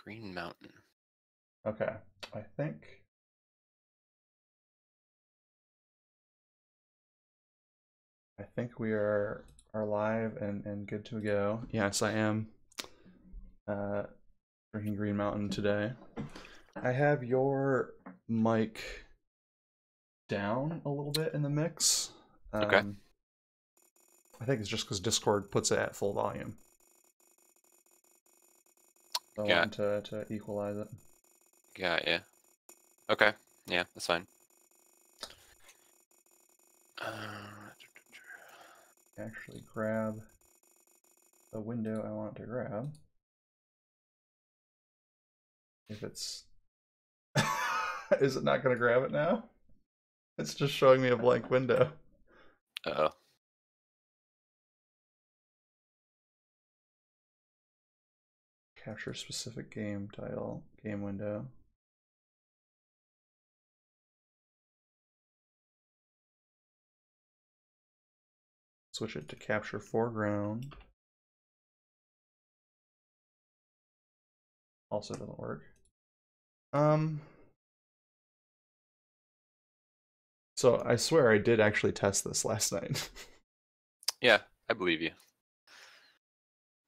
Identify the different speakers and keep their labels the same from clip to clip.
Speaker 1: Green Mountain.
Speaker 2: Okay, I think we are live and good to go. Yes, I am drinking Green Mountain today. I have your mic down a little bit in the mix.
Speaker 1: Okay.
Speaker 2: I think it's just because Discord puts it at full volume. I want to equalize it.
Speaker 1: Got ya. Okay. Yeah, that's fine.
Speaker 2: Actually grab the window I want to grab. If it's... Is it not going to grab it now? It's just showing me a blank window.
Speaker 1: Uh-oh.
Speaker 2: Capture specific game title, game window. Switch it to capture foreground. Also doesn't work. So I swear I did actually test this last night.
Speaker 1: Yeah, I believe you.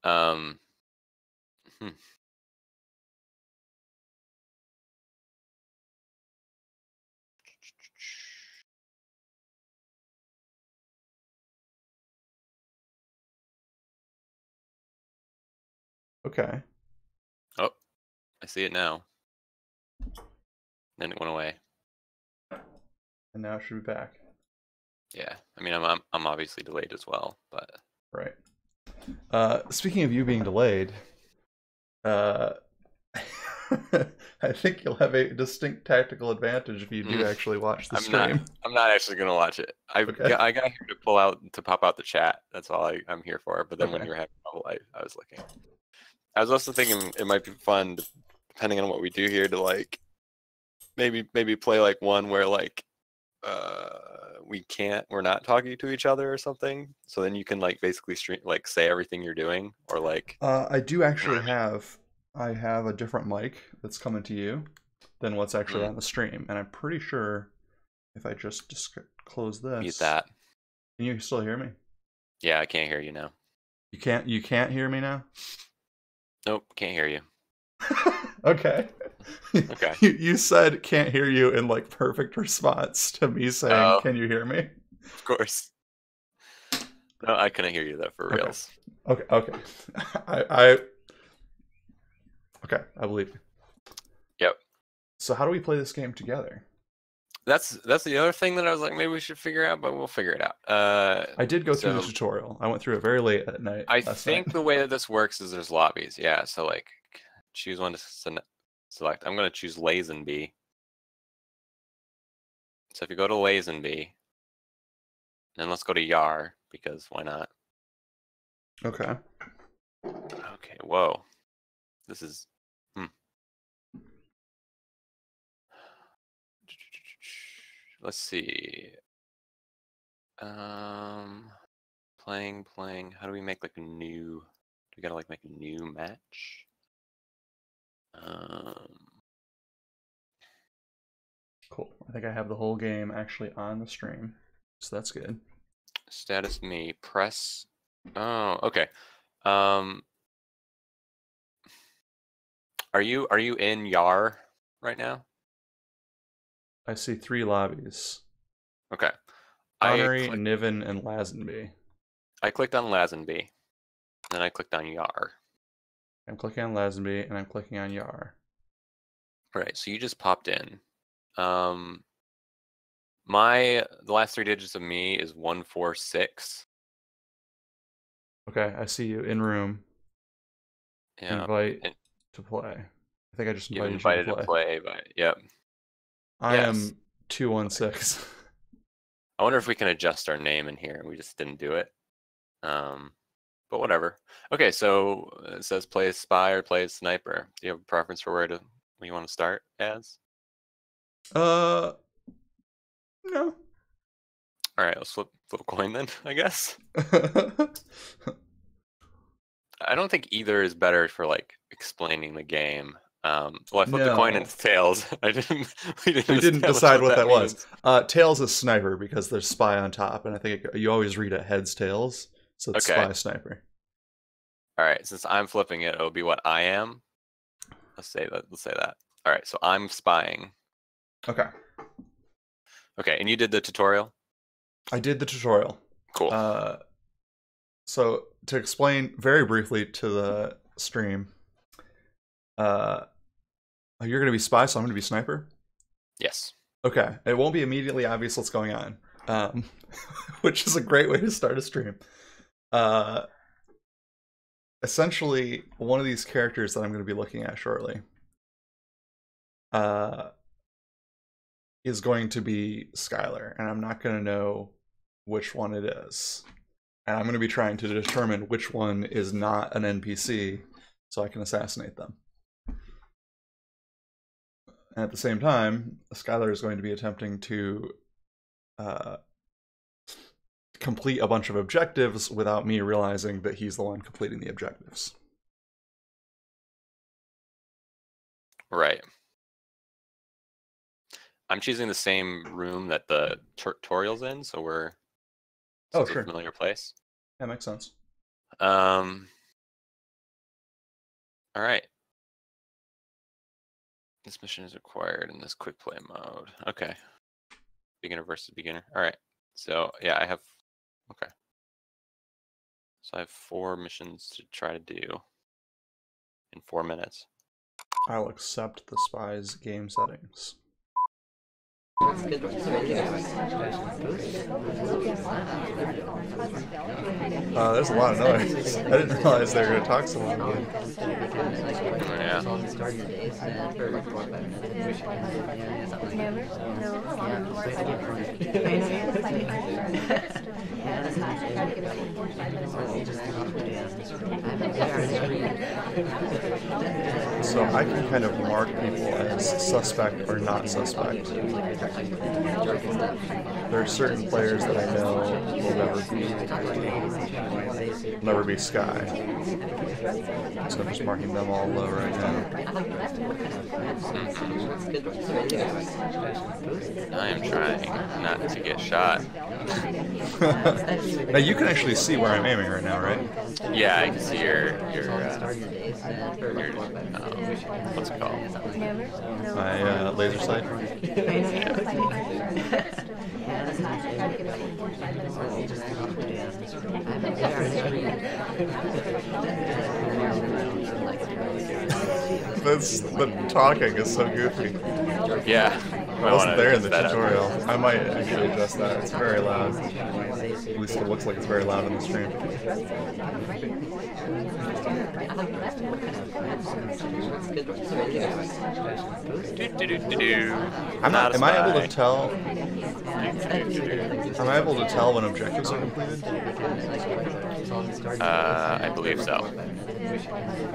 Speaker 1: Hmm.
Speaker 2: Okay.
Speaker 1: Oh, I see it now. Then it went away.
Speaker 2: And now it should be back.
Speaker 1: Yeah, I mean, I'm obviously delayed as well, but
Speaker 2: Right. Speaking of you being delayed, I think you'll have a distinct tactical advantage if you do actually watch the stream.
Speaker 1: I'm not actually gonna watch it. I got here to pop out the chat. That's all I'm here for. But then when you're having trouble, I was looking. I was also thinking it might be fun, depending on what we do here, to like maybe play like one where like we're not talking to each other or something. So then you can like basically like say everything you're doing, or like
Speaker 2: I do actually have a different mic that's coming to you than what's actually on the stream, and I'm pretty sure if I just close this,
Speaker 1: mute that.
Speaker 2: Can you still hear me?
Speaker 1: Yeah, I can't hear you now.
Speaker 2: You can't hear me now?
Speaker 1: Nope, can't hear you.
Speaker 2: Okay.
Speaker 1: Okay.
Speaker 2: You said can't hear you in like perfect response to me saying, can you hear me?
Speaker 1: Of course. No, I couldn't hear you though, for reals.
Speaker 2: Okay. Okay, I believe you.
Speaker 1: Yep.
Speaker 2: So how do we play this game together?
Speaker 1: That's the other thing that I was like, maybe we should figure out, but we'll figure it out.
Speaker 2: I did go through the tutorial. I went through it very late at night.
Speaker 1: I think the way that this works is there's lobbies. Yeah, so like choose one to select. I'm going to choose Lazenby. So if you go to Lazenby, then let's go to Yar, because why not?
Speaker 2: Okay.
Speaker 1: Okay, whoa. This is... Let's see. Playing. How do we make like a new... Do we gotta like make a new match?
Speaker 2: Cool. I think I have the whole game actually on the stream, so that's good.
Speaker 1: Status me. Press... Oh, okay. Are you in Yar right now?
Speaker 2: I see 3 lobbies.
Speaker 1: Okay.
Speaker 2: Connery, Niven, and Lazenby.
Speaker 1: I clicked on Lazenby. Then I clicked on Yar.
Speaker 2: I'm clicking on Lazenby, and I'm clicking on Yar.
Speaker 1: Right, so you just popped in. The last 3 digits of me is 146.
Speaker 2: Okay, I see you in room.
Speaker 1: Yeah.
Speaker 2: Invite to play. I think I just invited
Speaker 1: you to play. But yep.
Speaker 2: I am 216.
Speaker 1: I wonder if we can adjust our name in here. We just didn't do it. But whatever. Okay, so it says play as spy or play as sniper. Do you have a preference for where you want to start as?
Speaker 2: No.
Speaker 1: All right, let's flip a coin then, I guess. I don't think either is better for like explaining the game. Well, I flipped the coin into tails. I didn't. We
Speaker 2: didn't decide what that was. Tails is sniper because there's spy on top, and I think you always read it heads tails, so it's spy sniper.
Speaker 1: All right, since I'm flipping it, it'll be what I am. Let's say that. All right, so I'm spying.
Speaker 2: Okay.
Speaker 1: Okay, and you did the tutorial?
Speaker 2: I did the tutorial.
Speaker 1: Cool.
Speaker 2: So to explain very briefly to the stream, you're going to be spy, so I'm going to be sniper?
Speaker 1: Yes.
Speaker 2: Okay. It won't be immediately obvious what's going on, which is a great way to start a stream. Essentially, one of these characters that I'm going to be looking at shortly is going to be Skylar, and I'm not going to know which one it is. And I'm going to be trying to determine which one is not an NPC so I can assassinate them. And at the same time, Skylar is going to be attempting to complete a bunch of objectives without me realizing that he's the one completing the objectives.
Speaker 1: Right. I'm choosing the same room that the tutorial's in, so we're
Speaker 2: sure.
Speaker 1: a familiar place.
Speaker 2: That makes sense.
Speaker 1: All right. This mission is required in this quick play mode. Okay. Beginner versus beginner. All right. So yeah, I have. Okay. So I have 4 missions to try to do in 4 minutes.
Speaker 2: I'll accept the spy's game settings. There's a lot of noise. I didn't realize they were going to talk so long.
Speaker 1: Yeah.
Speaker 2: So I can kind of mark people as suspect or not suspect. There are certain players that I know will never be Sky. So I'm just marking them all low right now.
Speaker 1: I am trying not to get shot.
Speaker 2: Now you can actually see where I'm aiming right now, right?
Speaker 1: Yeah, I can see your what's it called?
Speaker 2: My laser sight. The talking is so goofy.
Speaker 1: Yeah.
Speaker 2: I wasn't there in the tutorial. I might actually adjust that. It's very loud. At least it looks like it's very loud in the stream. Am I able to tell? Am I able to tell when objectives are completed?
Speaker 1: I believe so.
Speaker 2: I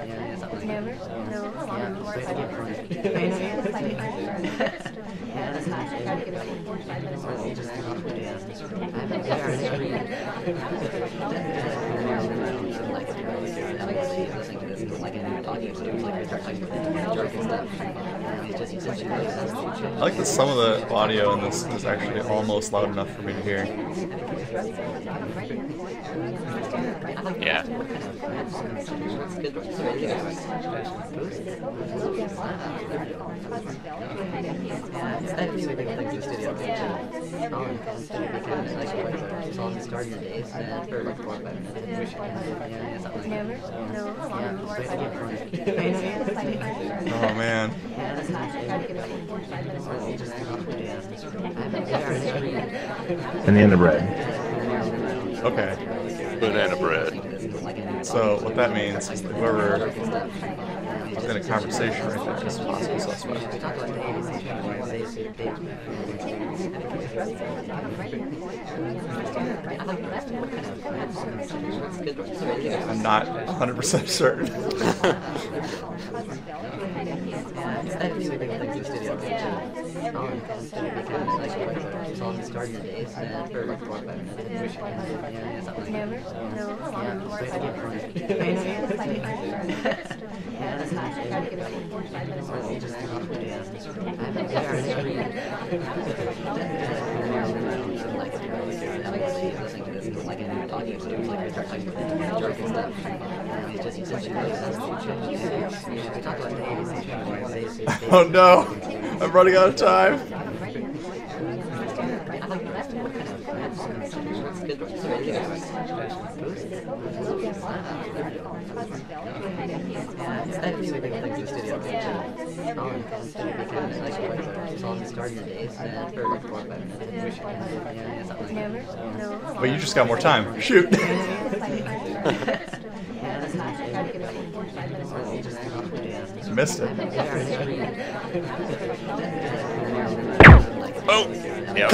Speaker 2: like that some of the audio in this is actually almost loud enough for me to hear.
Speaker 1: Yeah.
Speaker 2: Oh man.
Speaker 3: Banana bread.
Speaker 2: Okay.
Speaker 1: Banana bread.
Speaker 2: So what that means is that whoever is in a conversation right there is a possible suspect. I'm not 100% certain. Oh no, I'm running out of time. But you just got more time. Shoot. Missed it.
Speaker 1: Oh, yeah.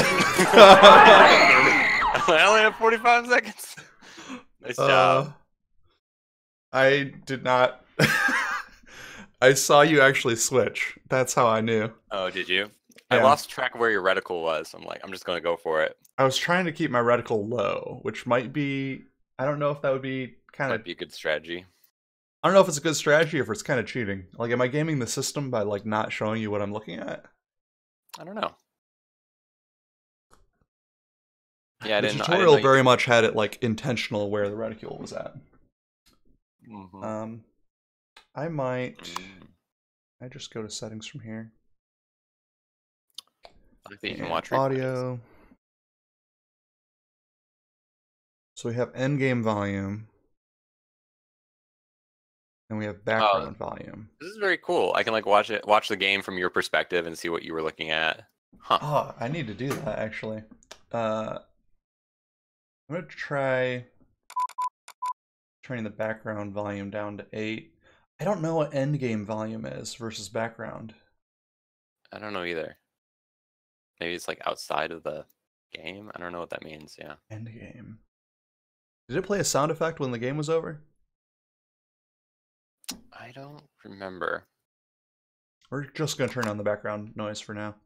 Speaker 1: I only have 45 seconds. Nice job.
Speaker 2: I did not. I saw you actually switch. That's how I knew.
Speaker 1: Oh, did you?
Speaker 2: Yeah.
Speaker 1: I lost track of where your reticle was. I'm like, I'm just gonna go for it.
Speaker 2: I was trying to keep my reticle low, which might be. I don't know if that would be kind of.
Speaker 1: Might be a good strategy.
Speaker 2: I don't know if it's a good strategy or if it's kind of cheating. Like, am I gaming the system by like not showing you what I'm looking at?
Speaker 1: I don't know. Yeah,
Speaker 2: the tutorial very much had it like intentional where the reticule was at.
Speaker 1: Mm-hmm.
Speaker 2: I might. I just go to settings from here.
Speaker 1: I think you can watch
Speaker 2: audio. So we have endgame volume. And we have background volume.
Speaker 1: This is very cool. I can like watch the game from your perspective and see what you were looking at. Huh.
Speaker 2: Oh, I need to do that actually. I'm gonna try turning the background volume down to 8. I don't know what endgame volume is versus background.
Speaker 1: I don't know either. Maybe it's like outside of the game. I don't know what that means. Yeah.
Speaker 2: Endgame. Did it play a sound effect when the game was over?
Speaker 1: I don't remember.
Speaker 2: We're just gonna turn on the background noise for now.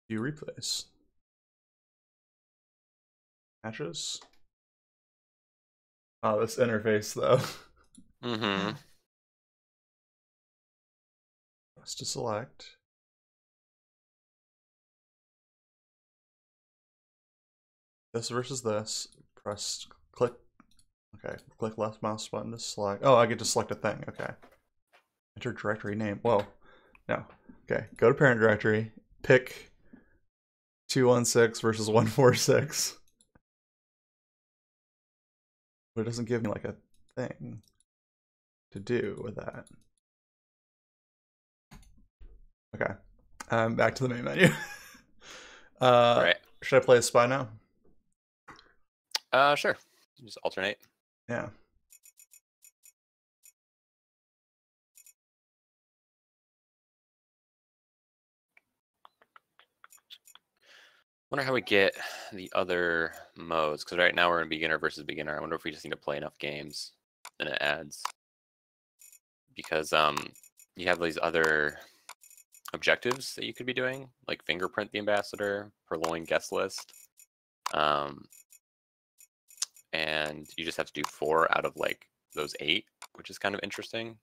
Speaker 2: View replays. Matches. Oh, this interface though.
Speaker 1: Mm-hmm.
Speaker 2: Press to select. This versus this. Press click. Okay, click left mouse button to select. Oh, I get to select a thing. Okay. Enter directory name. Whoa. No. Okay, go to parent directory. Pick 216 versus 146. But it doesn't give me like a thing to do with that. Okay. Back to the main menu.
Speaker 1: Right.
Speaker 2: Should I play a spy now?
Speaker 1: Sure. Just alternate.
Speaker 2: Yeah.
Speaker 1: Wonder how we get the other modes, because right now we're in beginner versus beginner. I wonder if we just need to play enough games, and it adds. Because you have these other objectives that you could be doing, like fingerprint the ambassador, purloin guest list, and you just have to do 4 out of like those 8, which is kind of interesting.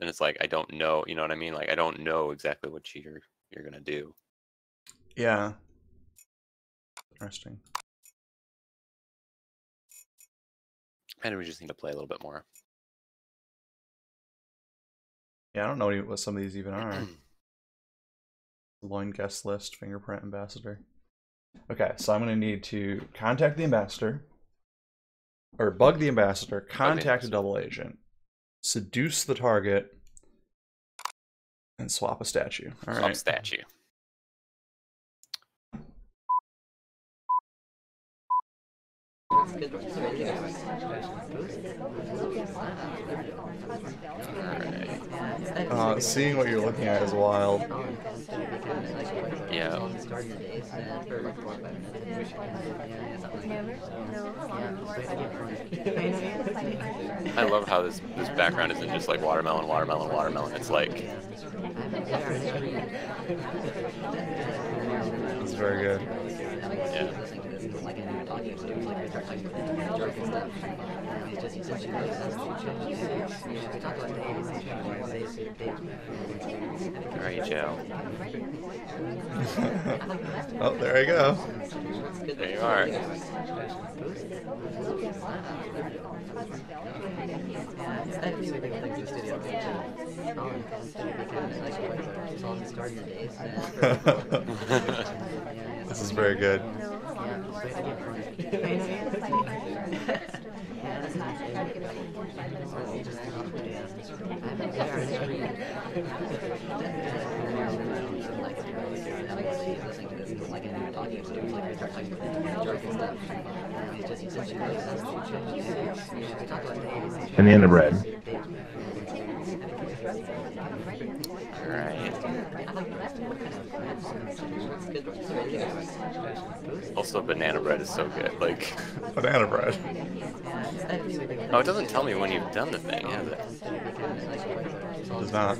Speaker 1: And it's like I don't know, you know what I mean? Like I don't know exactly what you're gonna do.
Speaker 2: Yeah. Interesting.
Speaker 1: And we just need to play a little bit more.
Speaker 2: Yeah, I don't know what some of these even are. Loin guest list, fingerprint ambassador. Okay, so I'm going to need to contact the ambassador, or bug the ambassador, contact a double agent, seduce the target, and swap a statue. All right.
Speaker 1: Swap statue.
Speaker 2: Seeing what you're looking at is wild.
Speaker 1: Yeah. I love how this background isn't just like watermelon, watermelon, watermelon. It's like
Speaker 2: It's very good.
Speaker 1: yeah. All right, Joe.
Speaker 2: Oh, there I go.
Speaker 1: There you are.
Speaker 2: This is very good.
Speaker 3: And the end of bread.
Speaker 1: All right. Also, banana bread is so good. Like
Speaker 2: Banana bread.
Speaker 1: oh, it doesn't tell me when you've done the thing, has it?
Speaker 2: It does not.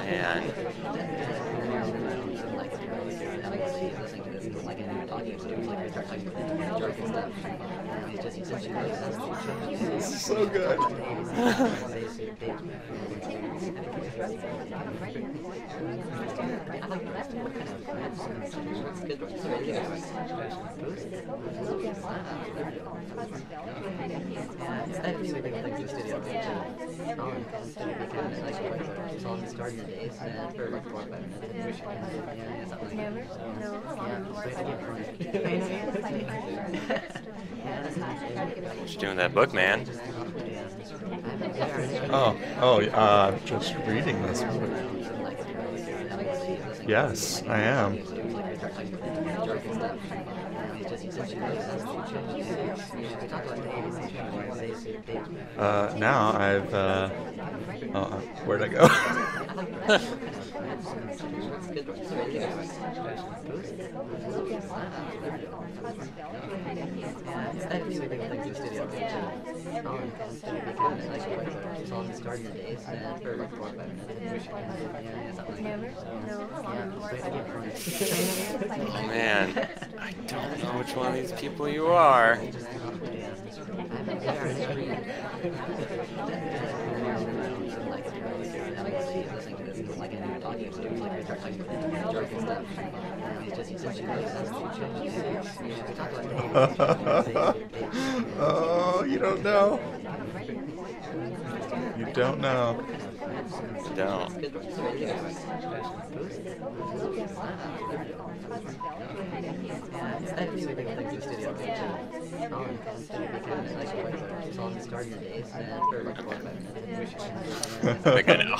Speaker 1: And
Speaker 2: This is so good.
Speaker 1: what you doing with that book, man?
Speaker 2: Just reading this book. Yes, I am. Now I've, where'd I go?
Speaker 1: Oh man, I don't know which one of these people you are.
Speaker 2: Oh, you don't know. You don't know.
Speaker 1: I don't. I think I know.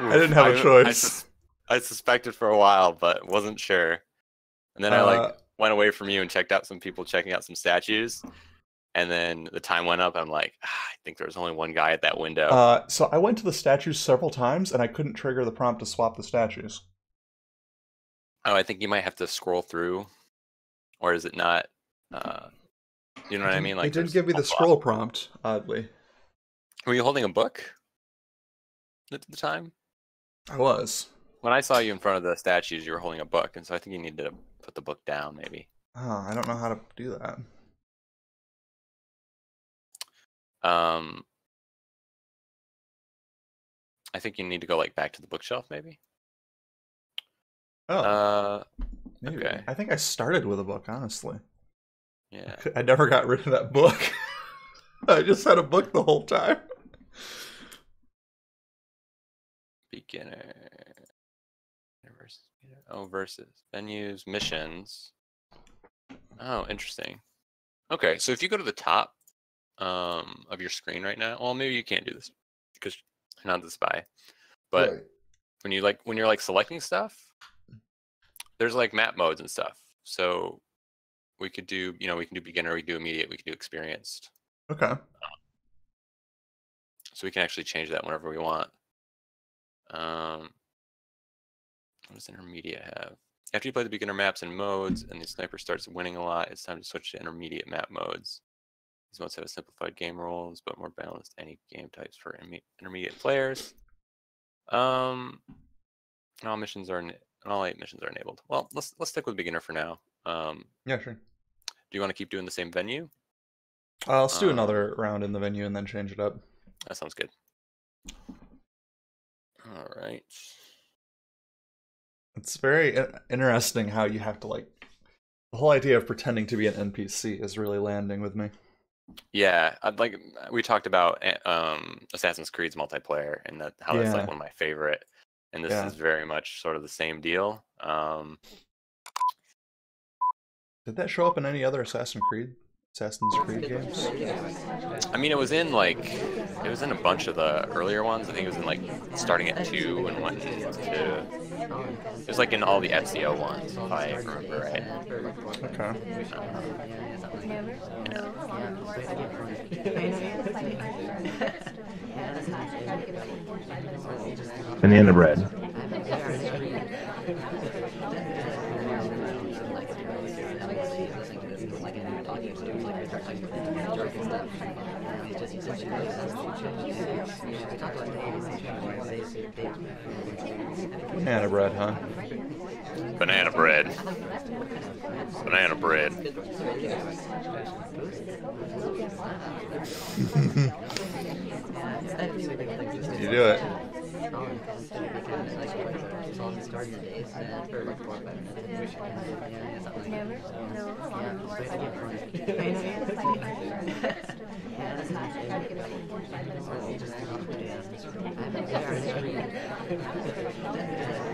Speaker 2: I didn't have a choice.
Speaker 1: I suspected for a while, but wasn't sure. And then I like went away from you and checked out some people checking out some statues. And then the time went up. I'm like, I think there was only one guy at that window.
Speaker 2: So I went to the statues several times, and I couldn't trigger the prompt to swap the statues.
Speaker 1: Oh, I think you might have to scroll through, or is it not? You know what I mean? Like
Speaker 2: it didn't give me the scroll prompt. Oddly,
Speaker 1: were you holding a book at the time?
Speaker 2: I was.
Speaker 1: When I saw you in front of the statues, you were holding a book, and so I think you need to put the book down, maybe.
Speaker 2: Oh, I don't know how to do that.
Speaker 1: I think you need to go like back to the bookshelf, maybe.
Speaker 2: Oh. Maybe.
Speaker 1: Okay.
Speaker 2: I think I started with a book, honestly.
Speaker 1: Yeah.
Speaker 2: I never got rid of that book. I just had a book the whole time.
Speaker 1: Beginner. Oh, versus. Venues, missions. Oh, interesting. Okay, so if you go to the top of your screen right now, well, maybe you can't do this because you're not the spy. But
Speaker 2: Right.
Speaker 1: when you're like selecting stuff, there's like map modes and stuff. So we could do, we can do beginner, we can do immediate, we can do experienced.
Speaker 2: Okay.
Speaker 1: So we can actually change that whenever we want. What does intermediate have? After you play the beginner maps and modes, and the sniper starts winning a lot, it's time to switch to intermediate map modes. These modes have simplified game rules, but more balanced any game types for intermediate players. And all 8 missions are enabled. Well, let's stick with beginner for now.
Speaker 2: Yeah, sure.
Speaker 1: Do you want to keep doing the same venue?
Speaker 2: Let's do another round in the venue and then change it up.
Speaker 1: That sounds good. All right.
Speaker 2: It's very interesting how you have to the whole idea of pretending to be an NPC is really landing with me.
Speaker 1: Yeah, we talked about Assassin's Creed's multiplayer and how that's like one of my favorite, and this is very much sort of the same deal.
Speaker 2: Did that show up in any other Assassin's Creed games?
Speaker 1: I mean, it was in a bunch of the earlier ones. I think it was in starting at 2 and went to. It was in all the Ezio ones, if I remember right.
Speaker 2: Okay.
Speaker 3: Banana bread.
Speaker 2: Banana bread, huh?
Speaker 1: Banana bread. Banana bread.
Speaker 2: You do it.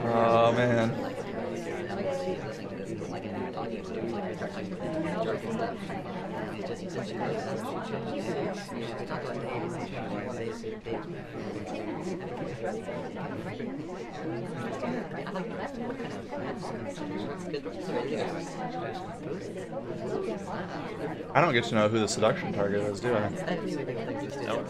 Speaker 2: Oh man. I don't get to know who the seduction target is, do I?
Speaker 1: Nope.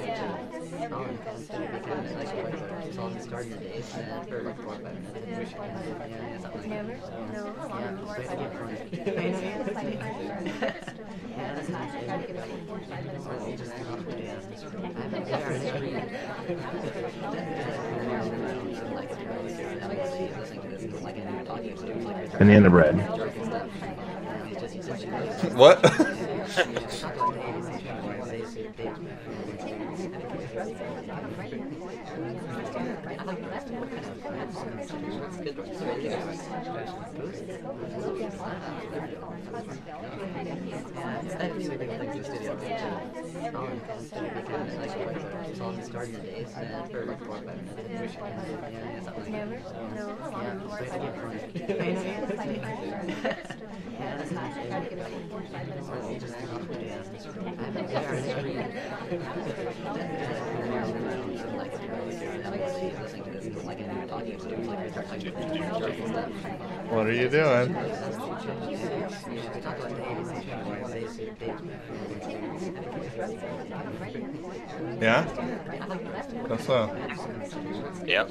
Speaker 3: Banana bread.
Speaker 2: What? What are you doing? Yeah? Guess so.
Speaker 1: Yep.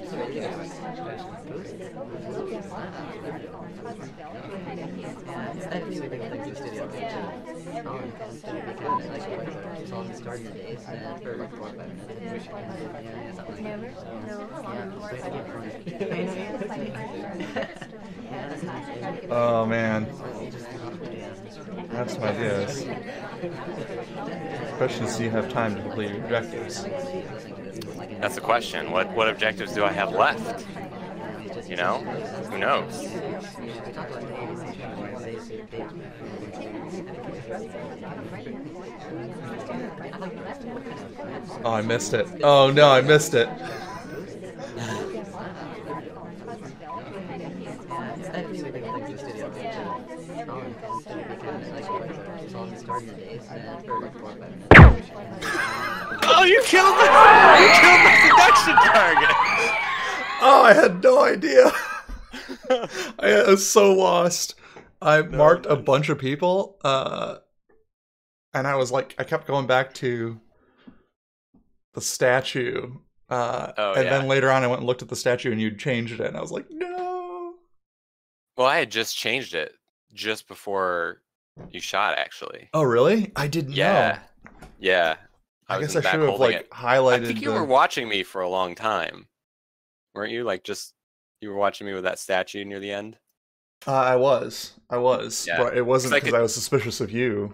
Speaker 2: Oh man. That's my guess. Question is, do you have time to complete your objectives?
Speaker 1: That's the question. What objectives do I have left? You know? Who knows?
Speaker 2: Oh, I missed it. Oh no, I missed it.
Speaker 1: Oh, you killed the production target.
Speaker 2: Oh, I had no idea. I was so lost. I marked a bunch of people, and I was like, I kept going back to the statue, then later on I went and looked at the statue and you'd changed it, and I was like, no.
Speaker 1: Well, I had just changed it just before you shot, actually.
Speaker 2: Oh, really? I didn't know.
Speaker 1: Yeah.
Speaker 2: I guess I should have like highlighted.
Speaker 1: I think you were watching me for a long time, weren't you? Like, you were watching me with that statue near the end.
Speaker 2: I was,
Speaker 1: yeah.
Speaker 2: But it wasn't because I was suspicious of you.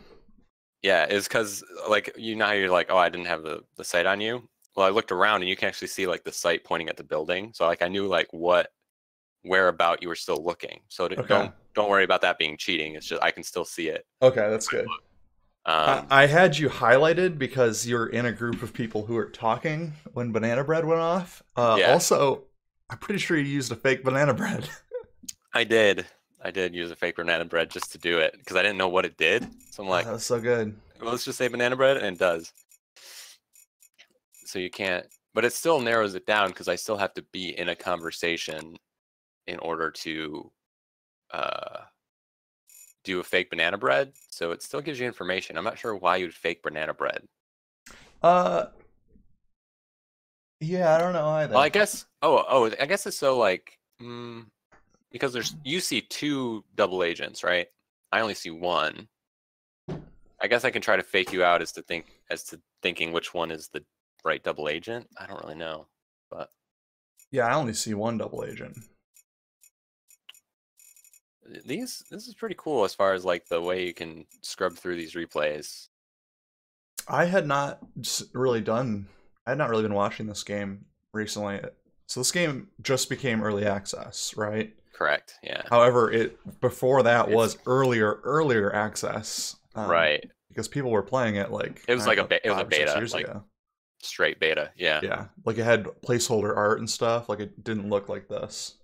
Speaker 1: Yeah, it's because like you're like, oh, I didn't have the sight on you. Well, I looked around and you can actually see like the sight pointing at the building, so like I knew like where about you were still looking. So don't worry about that being cheating. It's just I can still see it.
Speaker 2: Okay, that's good. I had you highlighted because you're in a group of people who are talking when Banana Bread went off. Also, I'm pretty sure you used a fake Banana Bread.
Speaker 1: I did use a fake Banana Bread just to do it because I didn't know what it did. So I'm like,
Speaker 2: that was so good.
Speaker 1: Well, let's just say Banana Bread, and it does. So you can't, but it still narrows it down because I still have to be in a conversation in order to do a fake Banana Bread. So it still gives you information. I'm not sure why you'd fake Banana Bread.
Speaker 2: Yeah, I don't know either.
Speaker 1: Well, I guess. I guess it's so like because you see 2 double agents, right? I only see 1. I guess I can try to fake you out as to thinking which one is the right double agent. I don't really know, but
Speaker 2: yeah, I only see 1 double agent.
Speaker 1: This is pretty cool as far as like the way you can scrub through these replays.
Speaker 2: I had not really been watching this game recently. So this game just became early access, right?
Speaker 1: Correct. Yeah.
Speaker 2: However, before that was earlier access.
Speaker 1: Right.
Speaker 2: Because people were playing it like
Speaker 1: it was like a beta
Speaker 2: years ago.
Speaker 1: Straight beta. Yeah.
Speaker 2: Yeah. Like it had placeholder art and stuff. Like it didn't look like this.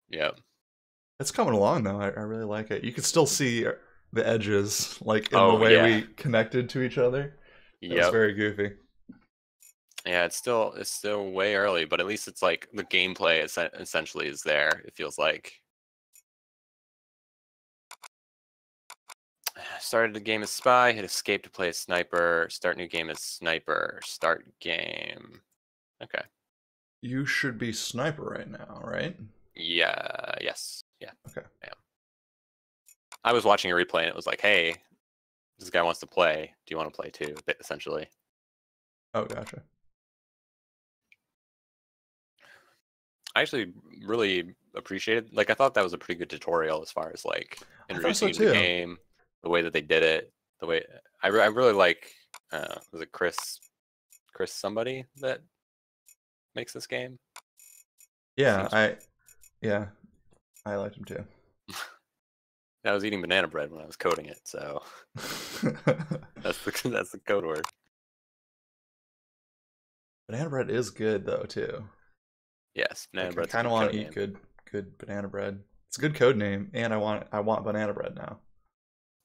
Speaker 1: Yeah.
Speaker 2: It's coming along though. I really like it. You can still see the edges, like in the way we connected to each other. Yeah. It's very goofy.
Speaker 1: Yeah, it's still way early, but at least it's like the gameplay essentially is there. It feels like. Started the game as spy, hit escape to play as sniper, start new game as sniper, start game. Okay.
Speaker 2: You should be sniper right now, right?
Speaker 1: Yeah, yes. Yeah.
Speaker 2: Okay.
Speaker 1: Yeah. I was watching a replay and it was like, hey, this guy wants to play. Do you want to play too? Essentially.
Speaker 2: Oh, gotcha.
Speaker 1: I actually really appreciated, like, I thought that was a pretty good tutorial as far as like introducing the game, the way that they did it, the way I really like. Was it Chris somebody that makes this game?
Speaker 2: Yeah, I liked him too.
Speaker 1: I was eating banana bread when I was coding it, so that's the code word.
Speaker 2: Banana bread is good though too.
Speaker 1: Yes, banana bread.
Speaker 2: I kind of want to eat good banana bread. It's a good code name, and I want banana bread now.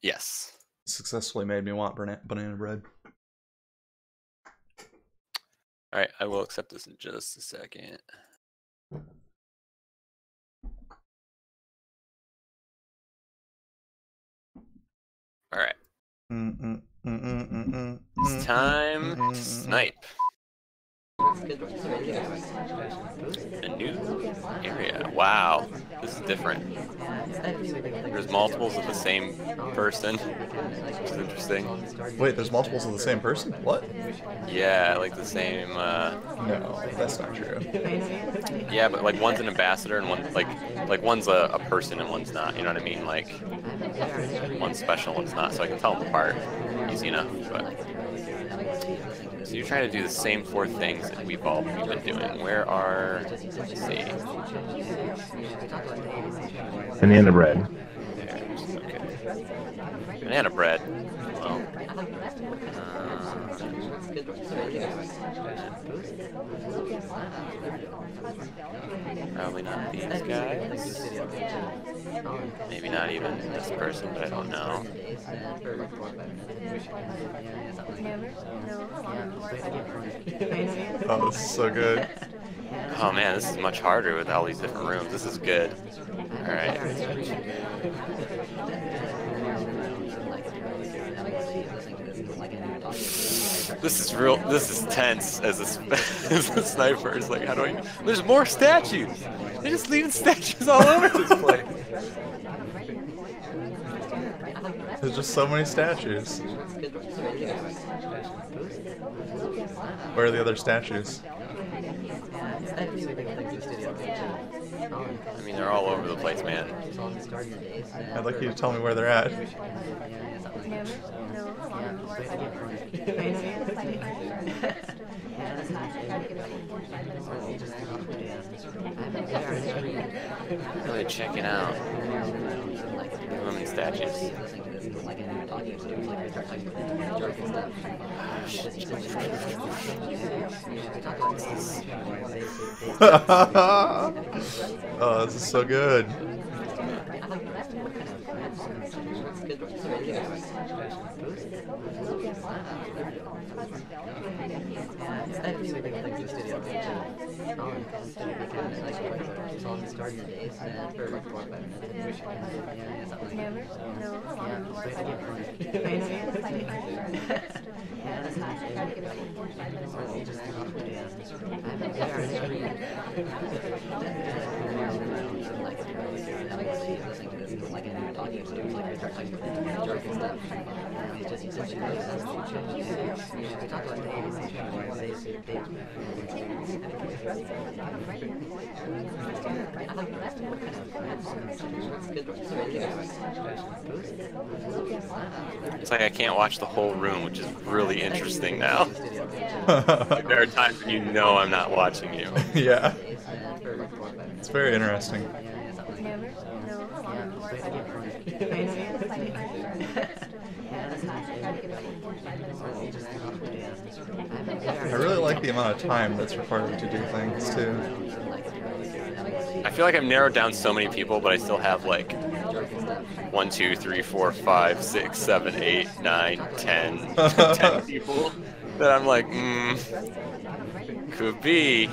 Speaker 1: Yes.
Speaker 2: Successfully made me want banana bread.
Speaker 1: All right, I will accept this in just a second. All right. It's time to snipe. A new area. Wow, this is different. There's multiples of the same person, which is interesting.
Speaker 2: Wait, there's multiples of the same person? What?
Speaker 1: Yeah, like the same.
Speaker 2: No, that's not true.
Speaker 1: Yeah, but like one's an ambassador and one's like one's a person and one's not. You know what I mean? Like one's special, one's not. So I can tell them apart easy enough. But so you're trying to do the same 4 things that we've been doing. Where are? Let's see.
Speaker 3: Banana bread.
Speaker 1: Okay. Banana bread. Well, probably not these guys. Maybe not even this person, but I don't know.
Speaker 2: Oh, this is so good.
Speaker 1: Oh man, this is much harder with all these different rooms. This is good. Alright. This is real. This is tense as a sniper. It's like, how do I? There's more statues. They're just leaving statues all over this place.
Speaker 2: There's just so many statues. Where are the other statues?
Speaker 1: I mean, they're all over the place, man.
Speaker 2: I'd like you to tell me where they're at.
Speaker 1: Really checking out women statues.
Speaker 2: Oh, this is so good.
Speaker 1: It's like I can't watch the whole room, which is really interesting now. Like, there are times when you know I'm not watching you.
Speaker 2: Yeah. It's very interesting. I really like the amount of time that's required to do things, too.
Speaker 1: I feel like I've narrowed down so many people, but I still have like 1, 2, 3, 4, 5, 6, 7, 8, 9, 10, 10 people that I'm like, could be.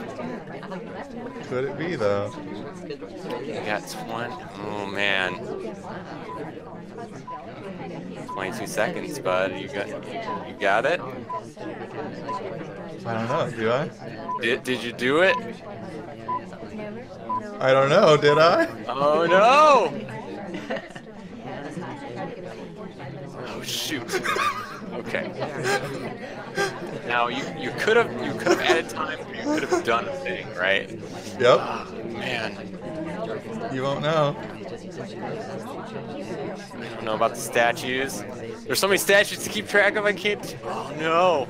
Speaker 2: Could it be, though?
Speaker 1: I got 20. Oh man. 22 seconds, bud. You got it?
Speaker 2: I don't know, do I?
Speaker 1: Did you do it?
Speaker 2: I don't know, did I?
Speaker 1: Oh no! Oh shoot. Okay. Now you could have added time, or you could have done a thing, right?
Speaker 2: Yep.
Speaker 1: Oh, man.
Speaker 2: You won't know.
Speaker 1: I don't know about the statues. There's so many statues to keep track of. I can't. Oh no.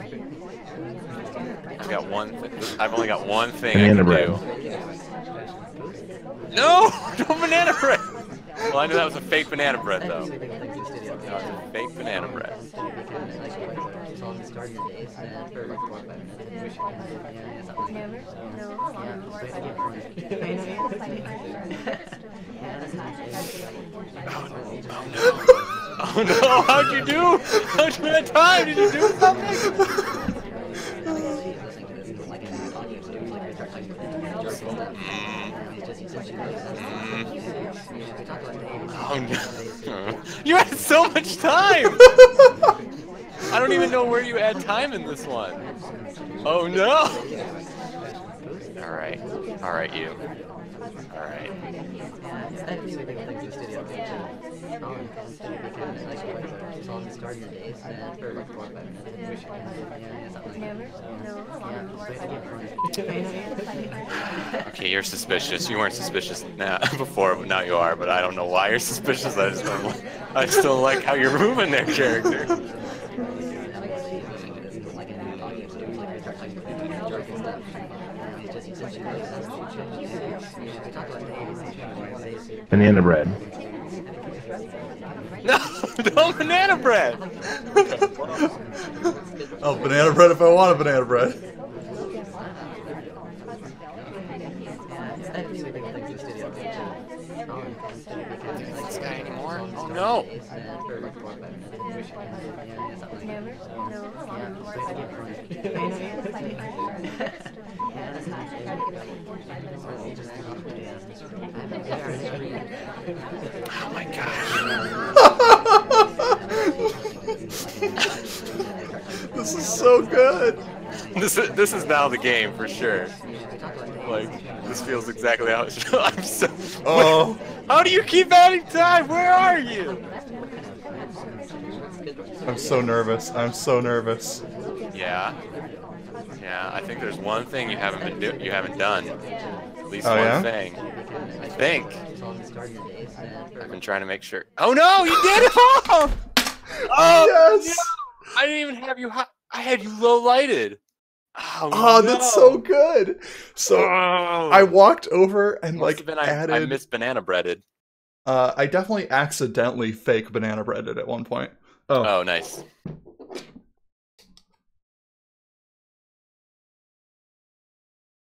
Speaker 1: I've only got one thing
Speaker 3: Banana
Speaker 1: I
Speaker 3: bread.
Speaker 1: can do. No! No banana bread! Well, I knew that was a fake banana bread, though. No, it's a fake banana bread. Oh no! How'd you do? How'd you have time? Did you do something? Oh no! You had so much time. I don't even know where you add time in this one. Oh no! All right, you. All right. Okay, you're suspicious. You weren't suspicious now before, but now you are. But I don't know why you're suspicious. I just don't like how you're moving there, character.
Speaker 3: Banana bread.
Speaker 1: No. No banana bread.
Speaker 2: Oh, banana bread if I want a banana bread.
Speaker 1: This guy anymore? Oh no. Oh my gosh.
Speaker 2: This is so good.
Speaker 1: This is now the game for sure. Like, this feels exactly how it should. I'm so.
Speaker 2: Oh.
Speaker 1: How do you keep adding time? Where are you?
Speaker 2: I'm so nervous. I'm so nervous.
Speaker 1: Yeah. Yeah. I think there's one thing you haven't done. At least
Speaker 2: Oh,
Speaker 1: one
Speaker 2: yeah?
Speaker 1: thing. I think. I've been trying to make sure. Oh no! You did it! Oh
Speaker 2: Yes!
Speaker 1: no! I didn't even have you high. I had you low lighted. Oh,
Speaker 2: Oh,
Speaker 1: no.
Speaker 2: that's so good. So
Speaker 1: Oh.
Speaker 2: I walked over and
Speaker 1: Must
Speaker 2: like
Speaker 1: have been
Speaker 2: added.
Speaker 1: I missed banana breaded.
Speaker 2: I definitely accidentally fake banana breaded at one point. Oh.
Speaker 1: Oh, nice.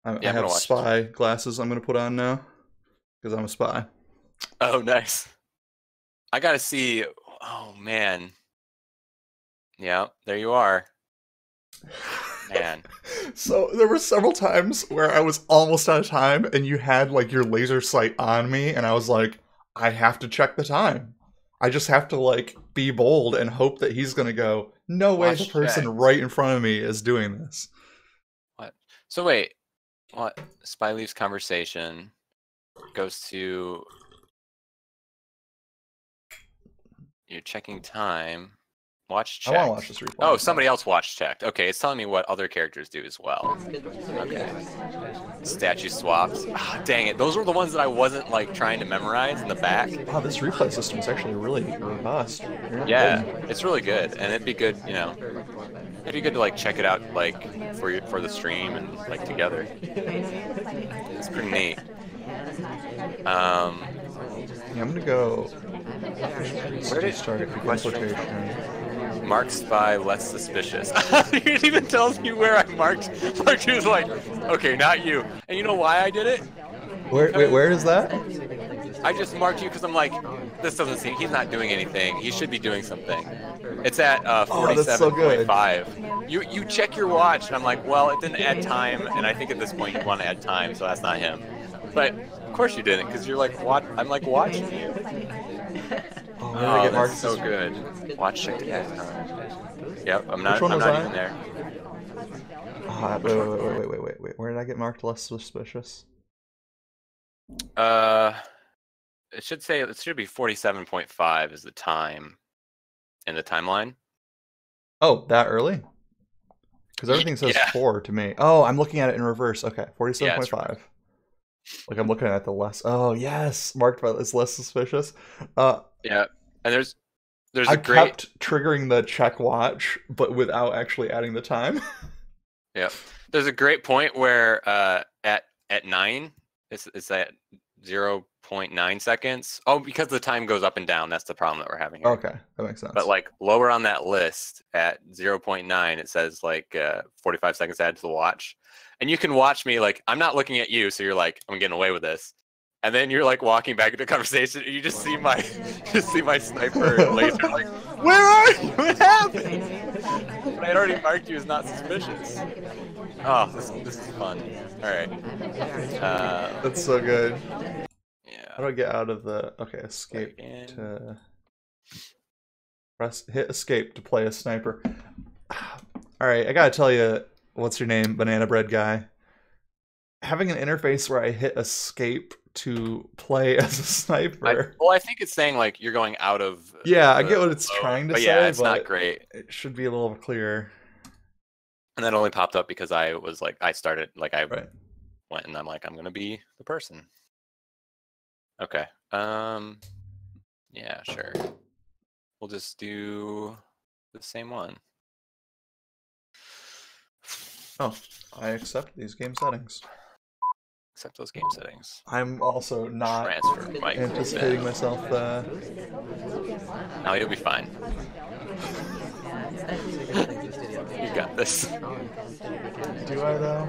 Speaker 2: I have spy glasses I'm gonna put on now because I'm a spy.
Speaker 1: Oh, nice. I gotta see. Oh man. Yeah, there you are. Man.
Speaker 2: So there were several times where I was almost out of time and you had like your laser sight on me and I was like, I have to check the time. I just have to like be bold and hope that he's gonna go, no way the person right in front of me is doing this.
Speaker 1: What? So wait, what? Spy leaves conversation, goes to you're checking time. Watch checked.
Speaker 2: I want to watch this replay.
Speaker 1: Oh, somebody else watch checked. Okay, it's telling me what other characters do as well. Okay. Statue swaps. Ah, dang it. Those were the ones that I wasn't like trying to memorize in the back.
Speaker 2: Wow, this replay system is actually really robust.
Speaker 1: Yeah, it's really good, and it'd be good, you know. It'd be good to like check it out like for the stream and like together. It's pretty neat.
Speaker 2: Yeah, I'm gonna go.
Speaker 1: Where did
Speaker 2: start it?
Speaker 1: Marked by less suspicious. It even tells you where I marked. Mark was like, okay, not you. And you know why I did it?
Speaker 2: Where is that?
Speaker 1: I just marked you because I'm like, this doesn't seem. He's not doing anything. He should be doing something. It's at 47.5. You check your watch, and I'm like, well, it didn't add time, and I think at this point you want to add time, so that's not him. But of course you didn't, because you're like, what? I'm like watching you. Oh, that's so good. Watch check the add time. Yep, I'm not even there.
Speaker 2: Wait. Where did I get marked less suspicious?
Speaker 1: It should be 47.5 is the time in the timeline.
Speaker 2: Oh, that early? Because everything says 4 to me. Oh, I'm looking at it in reverse. Okay, 47.5. Like I'm looking at the less. Oh yes, marked by as less suspicious.
Speaker 1: Yeah, and there's
Speaker 2: I kept triggering the check watch, but without actually adding the time.
Speaker 1: Yeah, there's a great point where at 9, it's at 0.9 seconds. Oh, because the time goes up and down. That's the problem that we're having here.
Speaker 2: Okay, that makes sense.
Speaker 1: But like lower on that list at 0.9, it says like 45 seconds added to the watch. And you can watch me like, I'm not looking at you, so you're like, I'm getting away with this. And then you're like walking back into conversation, and you just see my sniper laser. Like, where are you? What happened? But I had already marked you as not suspicious. Oh, this is fun. All right.
Speaker 2: That's so good.
Speaker 1: Yeah.
Speaker 2: How do I get out of the? Okay, escape to hit escape to play a sniper. All right, I gotta tell you. What's your name, banana bread guy? Having an interface where I hit escape to play as a sniper.
Speaker 1: I think it's saying like you're going out of.
Speaker 2: Yeah, I get what it's trying to say.
Speaker 1: Yeah, it's not great.
Speaker 2: It should be a little clearer.
Speaker 1: And that only popped up because I was like, I went and I'm like, I'm gonna be the person. Okay. Yeah, sure. We'll just do the same one.
Speaker 2: Oh, I accept these game settings.
Speaker 1: accept those game settings.
Speaker 2: I'm also not
Speaker 1: Transfer mic.
Speaker 2: anticipating myself.
Speaker 1: No, you'll be fine. You got this.
Speaker 2: Do I though?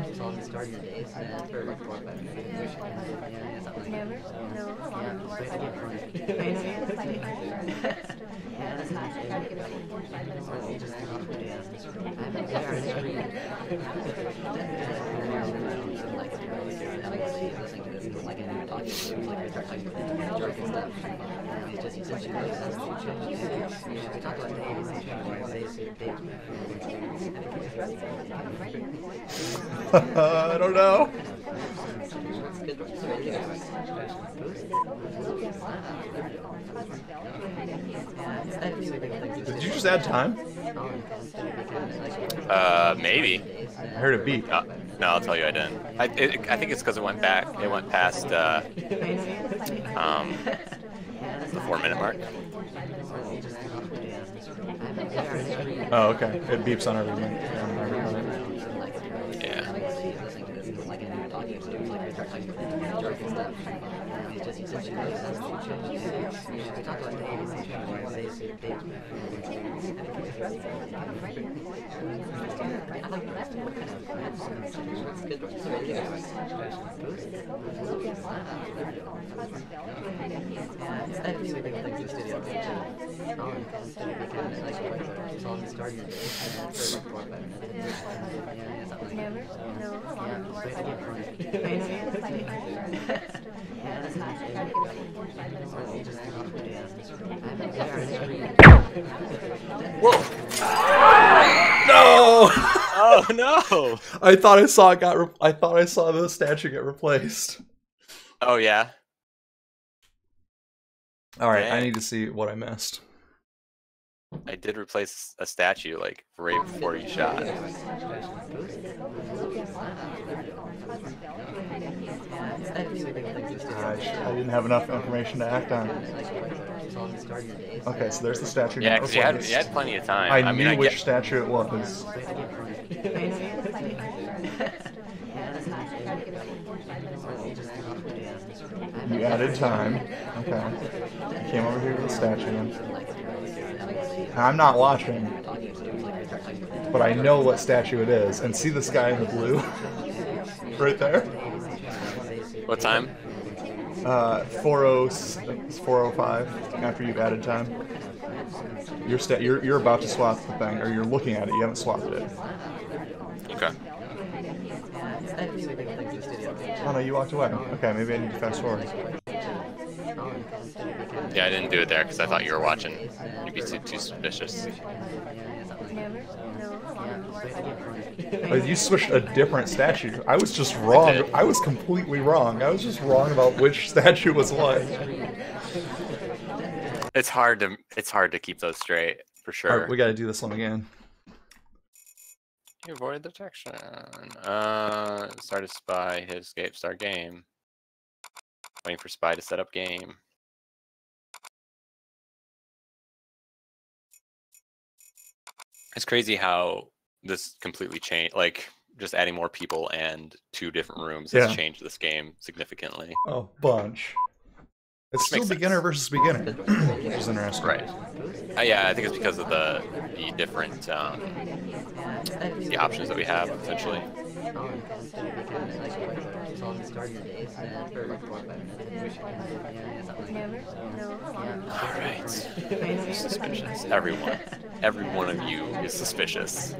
Speaker 2: I don't know. Did you just add time?
Speaker 1: Maybe.
Speaker 2: I heard a beep.
Speaker 1: No, I'll tell you I didn't. I think it's because it went back. It went past the 4-minute mark.
Speaker 2: Oh, okay. It beeps on every minute.
Speaker 1: Yeah. Whoa!
Speaker 2: No!
Speaker 1: Oh no!
Speaker 2: I thought I saw it I thought I saw the statue get replaced.
Speaker 1: Oh yeah.
Speaker 2: All right, I
Speaker 1: Dang.
Speaker 2: need to see what I missed.
Speaker 1: I did replace a statue like right before you shot.
Speaker 2: I didn't have enough information to act on. Okay, so there's the statue.
Speaker 1: Yeah,
Speaker 2: not
Speaker 1: because
Speaker 2: replaced.
Speaker 1: you had plenty of time.
Speaker 2: I
Speaker 1: mean,
Speaker 2: knew
Speaker 1: I
Speaker 2: which
Speaker 1: get,
Speaker 2: statue it was. You added time. Okay. I came over here to the statue. I'm not watching, but I know what statue it is. And see this guy in the blue? Right there?
Speaker 1: What time?
Speaker 2: 4:05 after you've added time. You're about to swap the thing, or you're looking at it. You haven't swapped it.
Speaker 1: Okay.
Speaker 2: Oh no, you walked away. Okay, maybe I need to fast forward.
Speaker 1: Yeah, I didn't do it there because I thought you were watching. You'd be too suspicious.
Speaker 2: Oh, you switched a different statue. I was just wrong. I was completely wrong. I was just wrong about which statue was what.
Speaker 1: It's hard to keep those straight for sure.
Speaker 2: All right, we got to do this one again.
Speaker 1: You avoided detection. Start a spy, hit escape, start game. Waiting for spy to set up game. It's crazy how this completely changed. Like just adding more people and 2 different rooms has changed this game significantly.
Speaker 2: A bunch. It's still beginner versus beginner, which is interesting.
Speaker 1: Right. Yeah, I think it's because of the different the options that we have essentially. All right. Suspicious. Every one of you is suspicious.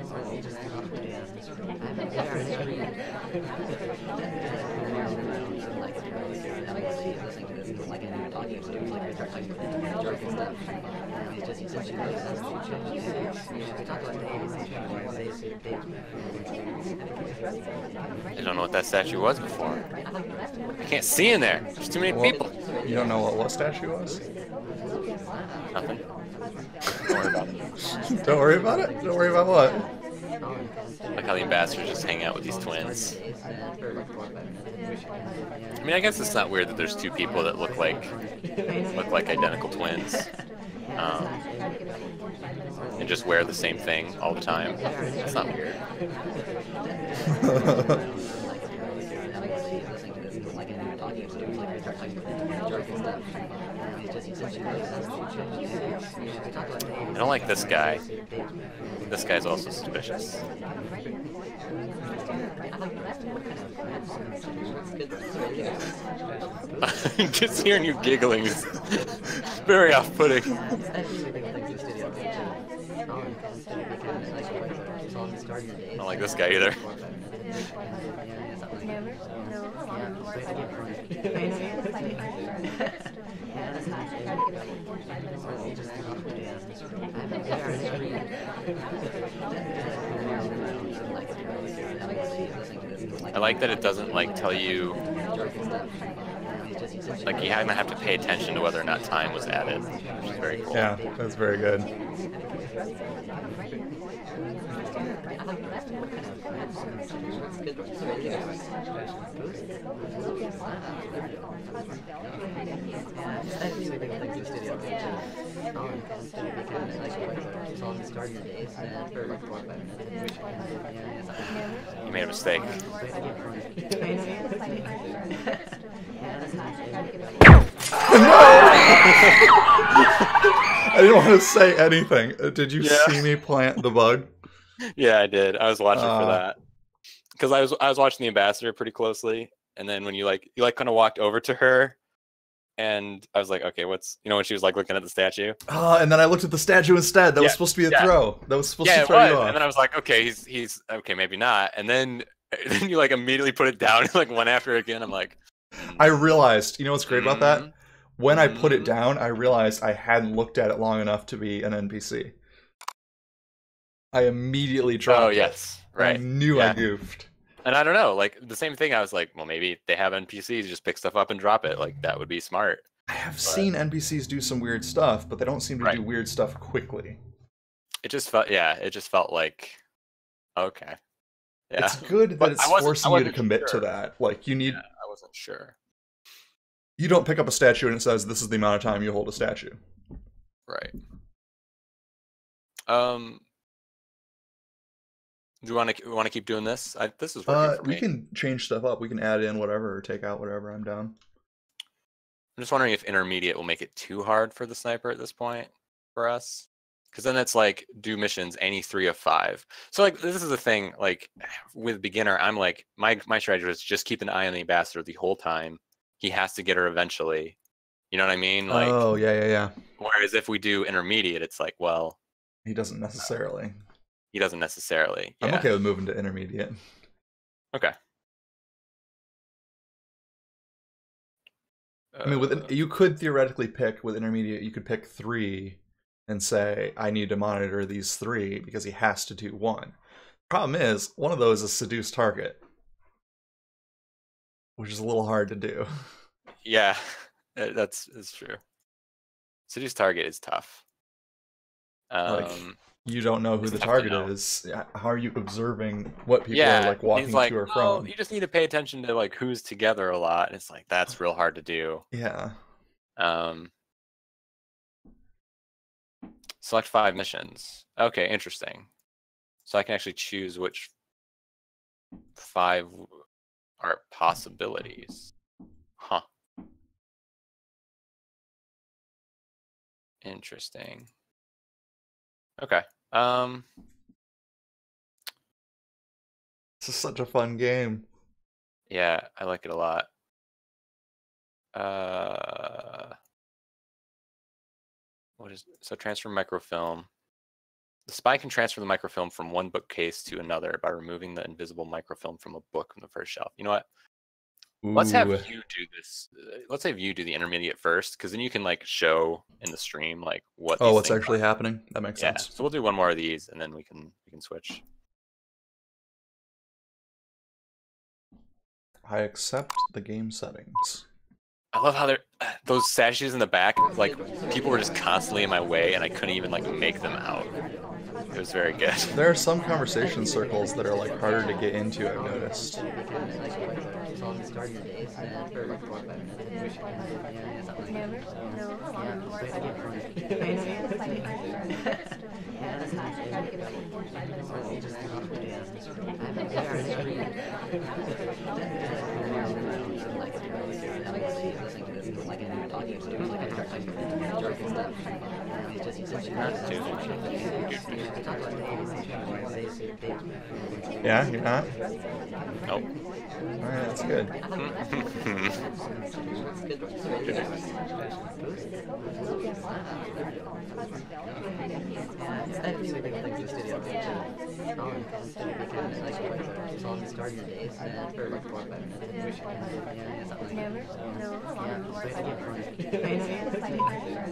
Speaker 1: I don't know what that statue was before. I can't see in there. There's too many people.
Speaker 2: You don't know what statue was?
Speaker 1: Nothing. Don't worry about it.
Speaker 2: Don't worry about it? Don't worry about what?
Speaker 1: Like how the ambassadors just hang out with these twins. I mean, I guess it's not weird that there's 2 people that look like identical twins, and just wear the same thing all the time. It's not weird. I don't like this guy. This guy's also suspicious. Just hearing you giggling is very off-putting. I don't like this guy either. I like that it doesn't like tell you, like you have to pay attention to whether or not time was added, which is very cool.
Speaker 2: Yeah, that's very good.
Speaker 1: You made a mistake.
Speaker 2: I didn't want to say anything. Did you see me plant the bug?
Speaker 1: Yeah, I did. I was watching for that because I was watching the ambassador pretty closely, and then when you kind of walked over to her, and I was like, okay, what's when she was like looking at the statue.
Speaker 2: Oh, and then I looked at the statue instead. That was supposed to be a throw. That was supposed to throw you off.
Speaker 1: And then I was like, okay, he's okay, maybe not. And then you like immediately put it down, like one after again. I'm like,
Speaker 2: I realized, you know what's great about that? When I put it down, I realized I hadn't looked at it long enough to be an NPC. I immediately dropped it.
Speaker 1: Oh, yes. Right.
Speaker 2: I knew I goofed.
Speaker 1: And I don't know, like the same thing. I was like, well, maybe they have NPCs, just pick stuff up and drop it. Like that would be smart.
Speaker 2: I have seen NPCs do some weird stuff, but they don't seem to do weird stuff quickly.
Speaker 1: It just felt like, okay. Yeah.
Speaker 2: It's good that it's forcing you to commit to that. Like you need.
Speaker 1: Yeah, I wasn't sure.
Speaker 2: You don't pick up a statue and it says this is the amount of time you hold a statue.
Speaker 1: Right. Do you want to keep doing this? This is working for me.
Speaker 2: We can change stuff up. We can add in whatever or take out whatever. I'm down.
Speaker 1: I'm just wondering if intermediate will make it too hard for the sniper at this point for us. Because then it's like, do missions any 3 of 5. So like this is the thing, like with beginner, I'm like, my strategy was just keep an eye on the ambassador the whole time. He has to get her eventually. You know what I mean? Like,
Speaker 2: oh, yeah.
Speaker 1: Whereas if we do intermediate, it's like, well,
Speaker 2: he doesn't necessarily.
Speaker 1: Yeah.
Speaker 2: I'm okay with moving to intermediate.
Speaker 1: Okay.
Speaker 2: I mean, you could theoretically pick with intermediate. You could pick 3 and say, I need to monitor these 3 because he has to do 1. Problem is, one of those is seduce target, which is a little hard to do.
Speaker 1: Yeah, it's true. Seduce target is tough.
Speaker 2: Like, you don't know who the target is. How are you observing what people are like walking to or from?
Speaker 1: You just need to pay attention to like who's together a lot. And it's like that's real hard to do.
Speaker 2: Yeah.
Speaker 1: Select 5 missions. Okay, interesting. So I can actually choose which 5 are possibilities. Huh. Interesting. Okay.
Speaker 2: This is such a fun game.
Speaker 1: Yeah, I like it a lot. So transfer microfilm. The spy can transfer the microfilm from one bookcase to another by removing the invisible microfilm from a book from the first shelf. You know what?
Speaker 2: Ooh.
Speaker 1: Let's have you do this. Let's have you do the intermediate first, because then you can like show in the stream like what.
Speaker 2: Oh, what's actually happening? That makes sense.
Speaker 1: So we'll do one more of these, and then we can switch.
Speaker 2: I accept the game settings.
Speaker 1: I love how those statues in the back, like people were just constantly in my way, and I couldn't even like make them out. It was very good.
Speaker 2: There are some conversation circles that are like harder to get into, I've noticed. Yeah, you're not?
Speaker 1: Nope.
Speaker 2: Alright, that's good.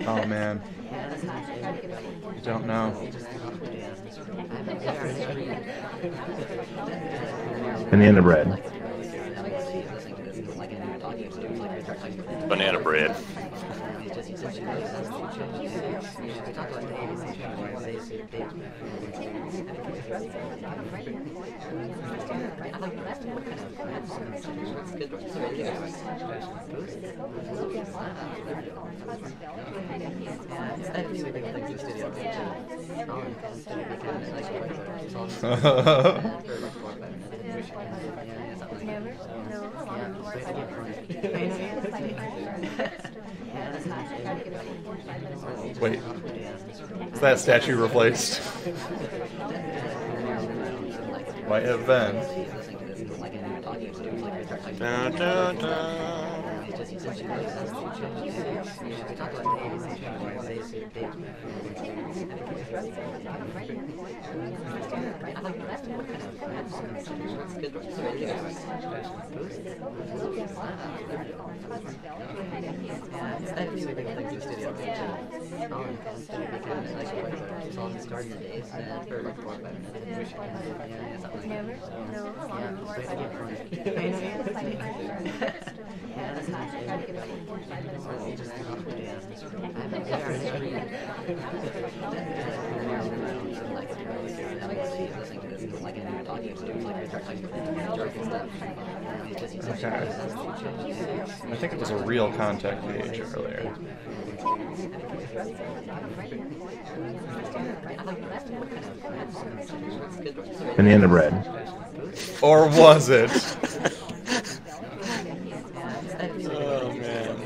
Speaker 2: Oh man. I don't know.
Speaker 3: Banana bread.
Speaker 1: Banana bread.
Speaker 2: Wait, is that statue replaced? Might have been.
Speaker 1: Dun, dun, dun.
Speaker 2: Okay. I think it was a real contact page earlier.
Speaker 3: Banana bread.
Speaker 2: Or was it?
Speaker 1: Oh man.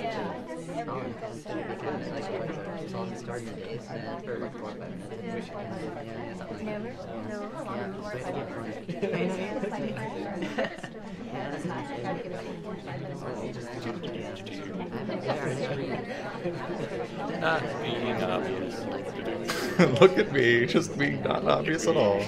Speaker 1: Being obvious.
Speaker 2: Look at me, just being not obvious at all.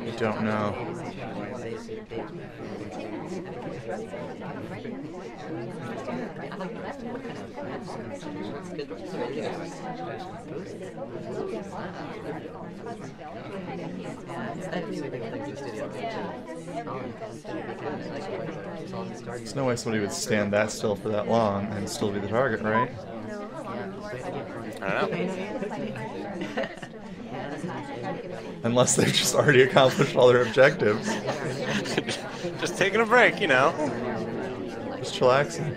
Speaker 2: I don't know. There's no way somebody would stand that still for that long and still be the target, right?
Speaker 1: I don't know.
Speaker 2: Unless they've just already accomplished all their objectives.
Speaker 1: Just taking a break, you know.
Speaker 2: Just chillaxing.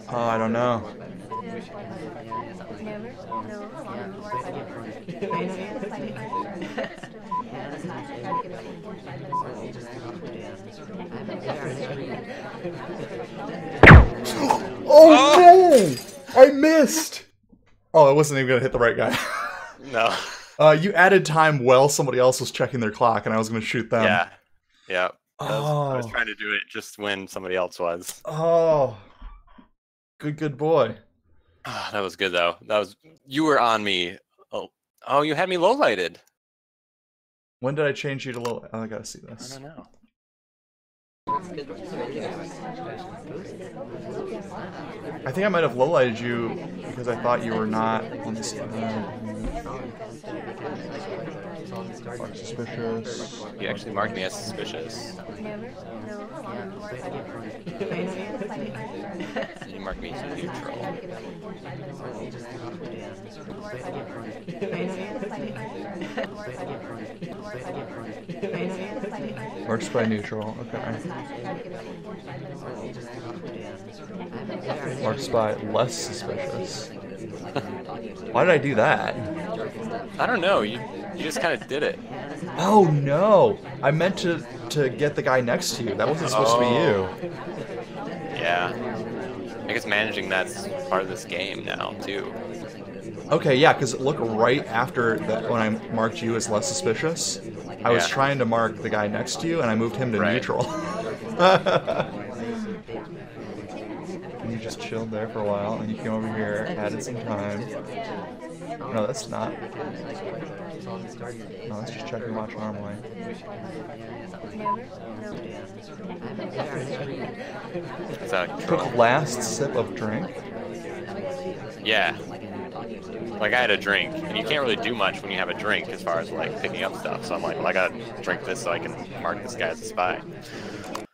Speaker 2: Oh, I don't know. Oh no! I missed! Oh, I wasn't even gonna hit the right guy.
Speaker 1: No.
Speaker 2: You added time while somebody else was checking their clock, and I was gonna shoot them.
Speaker 1: Yeah. Yeah.
Speaker 2: Oh.
Speaker 1: I was trying to do it just when somebody else was.
Speaker 2: Oh. Good boy.
Speaker 1: Oh, that was good though. You were on me. Oh, you had me low lighted.
Speaker 2: When did I change you to low? Oh, I gotta see this.
Speaker 1: I don't know.
Speaker 2: I think I might have low lighted you because I thought you were not on the side. Mark suspicious.
Speaker 1: You actually marked me as suspicious. You marked me as neutral.
Speaker 2: Marks by neutral, okay. Marks by less suspicious. Why did I do that?
Speaker 1: I don't know. You just kind of did it.
Speaker 2: Oh no! I meant to get the guy next to you. That wasn't supposed to be you.
Speaker 1: Yeah. I guess managing that's part of this game now too.
Speaker 2: Okay, yeah, because look, right after that, when I marked you as less suspicious, I was trying to mark the guy next to you, and I moved him to neutral. And you just chilled there for a while, and you came over here, added some time. No, that's not. No, that's just checking watch normally. Took last sip of drink?
Speaker 1: Yeah. Like, I had a drink, and you can't really do much when you have a drink as far as, like, picking up stuff. So I'm like, well, I gotta drink this so I can mark this guy as a spy.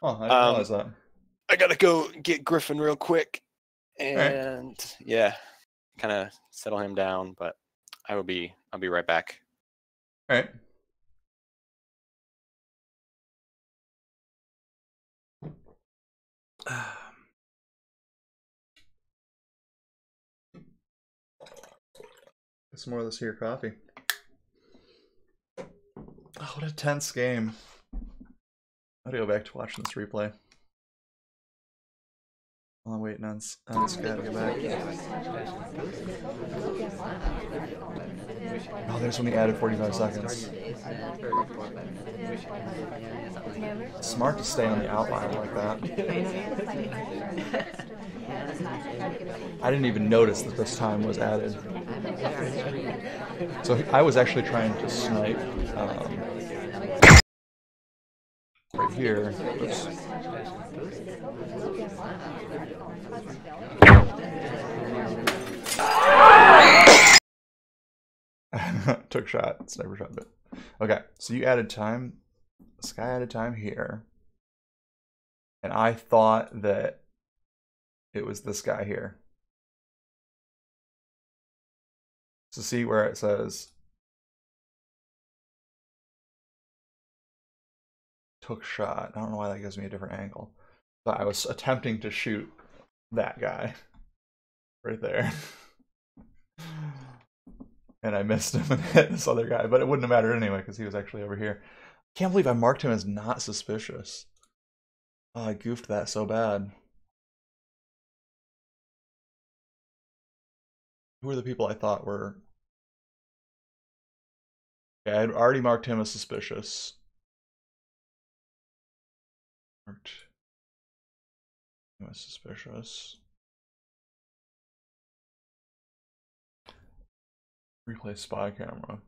Speaker 2: Oh, I didn't realize that.
Speaker 1: I gotta go get Griffin real quick, and yeah, kind of settle him down, but I'll be right back.
Speaker 2: All right. Get some more of this here coffee. Oh, what a tense game. I gotta go back to watching this replay. While I'm waiting on this guy to get back. Oh, there's when he added 45 seconds. Smart to stay on the outlier like that. I didn't even notice that this time was added. So I was actually trying to snipe right here. Oops. Took shot, sniper shot bit. Okay, so you added time. This guy added time here. And I thought that it was this guy here. So see where it says took shot. I don't know why that gives me a different angle. But I was attempting to shoot that guy right there. And I missed him and hit this other guy, but it wouldn't have mattered anyway because he was actually over here. Can't believe I marked him as not suspicious. Oh, I goofed that so bad. Who are the people I thought were... Yeah, I'd already marked him as suspicious. Marked him as suspicious. Replay spy camera.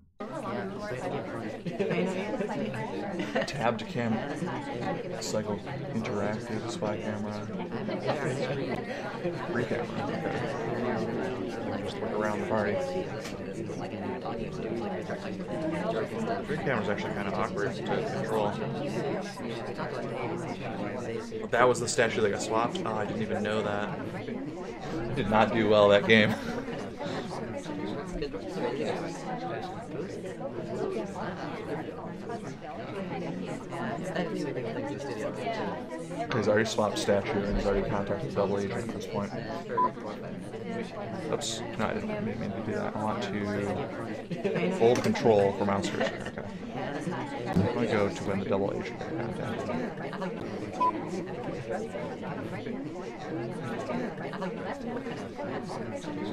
Speaker 2: Tab to cam. Cycle interactive spy camera. Free camera. Okay. Just look around the party. Free camera's actually kind of awkward to control. That was the statue that got swapped. Oh, I didn't even know that. I did not do well that game. He's already swapped statue and he's already contacted double agent at this point. Oops, no, I didn't mean to do that. I want to hold control for mouse cursor. Okay. I'm gonna go to when the double agent got contacted.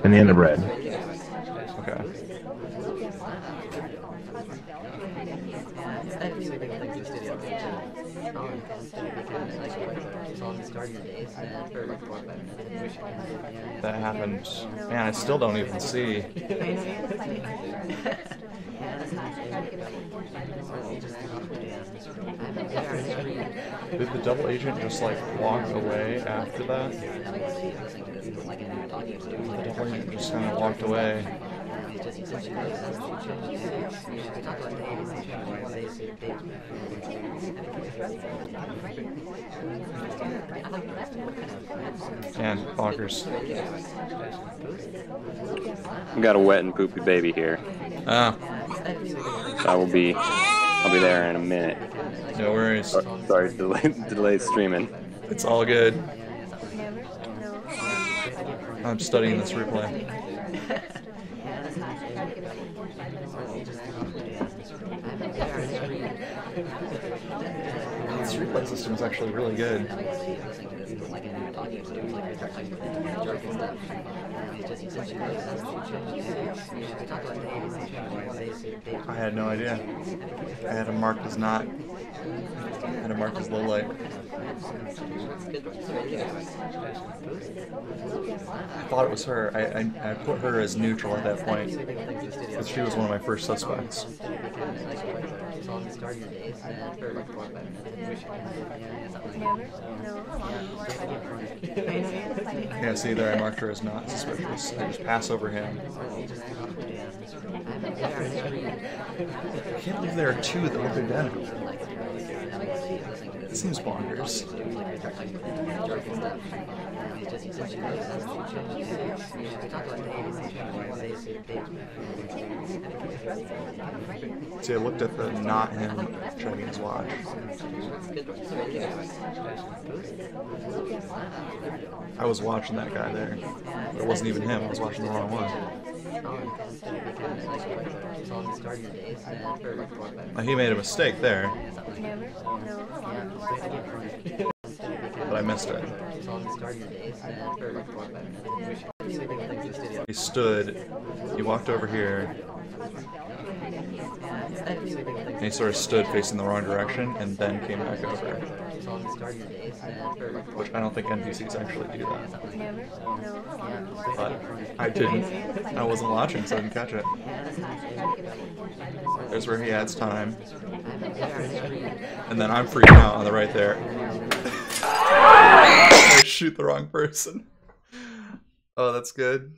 Speaker 3: And the end of red.
Speaker 2: Okay. That happened. Man, I still don't even see. Did the double agent just like walk away after that? The double agent just kind of walked away. And bonkers.
Speaker 1: We got a wet and poopy baby here.
Speaker 2: Ah.
Speaker 1: I'll be there in a minute.
Speaker 2: No worries.
Speaker 1: Sorry, delayed streaming.
Speaker 2: It's all good. I'm studying this replay. This replay system is actually really good. I had no idea. I had him marked as not. I had him marked as low light. I thought it was her. I put her as neutral at that point because she was one of my first suspects. Yeah, see there I marked her as not suspicious. I just pass over him. I can't believe there are two that look identical. It seems bonkers. See, I looked at the not him checking his watch. I was watching that guy there. But it wasn't even him, I was watching the wrong one. He made a mistake there. But I missed it. He stood, he walked over here, and he sort of stood facing the wrong direction and then came back over. Which I don't think NPCs actually do that. But I didn't. I wasn't watching, so I didn't catch it. There's where he adds time. And then I'm freaking out on the right there. I shoot the wrong person. Oh, that's good.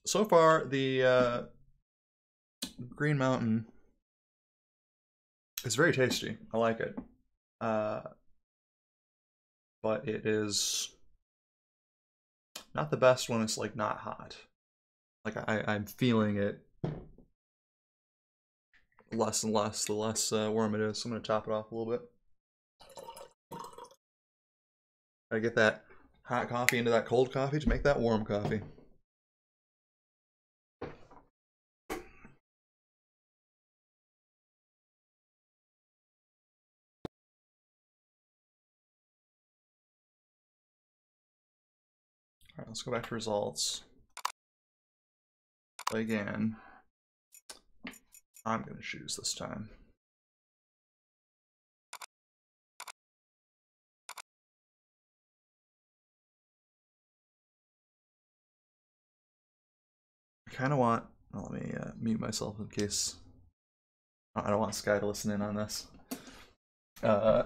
Speaker 2: So far, the Green Mountain is very tasty. I like it. But it is not the best when it's like not hot. Like I'm feeling it less and less the less warm it is. So I'm gonna top it off a little bit. I get that hot coffee into that cold coffee to make that warm coffee. Alright, let's go back to results. Play again. I'm gonna choose this time. I kind of want. Oh, let me mute myself in case. I don't want Sky to listen in on this. I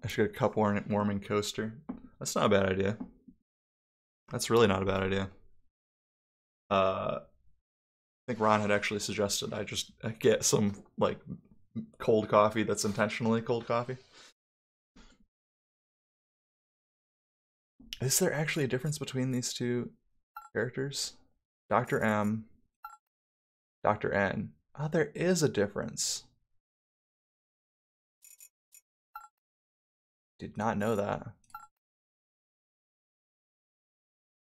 Speaker 2: should get a cup warming coaster. That's not a bad idea. That's really not a bad idea. I think Ron had actually suggested I just get some like cold coffee that's intentionally cold coffee. Is there actually a difference between these two characters? Dr. M, Dr. N. Oh, there is a difference. Did not know that.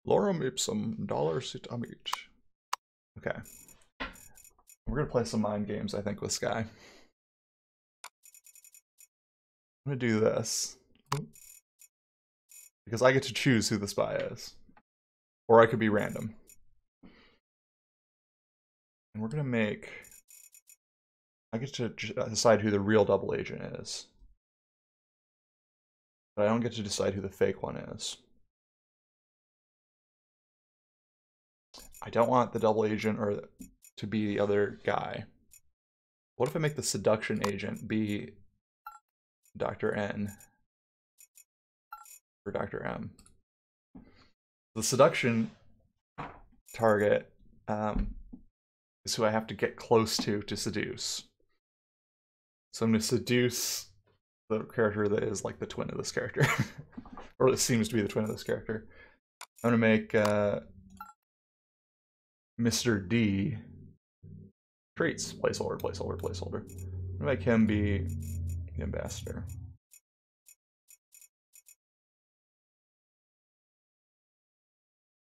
Speaker 2: Lorem ipsum, dollar sit amit. Okay. We're gonna play some mind games, I think, with Sky. I'm gonna do this. Because I get to choose who the spy is. Or I could be random. And we're gonna make... I get to decide who the real double agent is. But I don't get to decide who the fake one is. I don't want the double agent or to be the other guy. What if I make the seduction agent be Dr. N or Dr. M? The seduction target is who I have to get close to seduce. So I'm going to seduce the character that is like the twin of this character. Or it seems to be the twin of this character. I'm going to make Mr. D traits. Placeholder, placeholder, placeholder. I'm going to make him be the ambassador.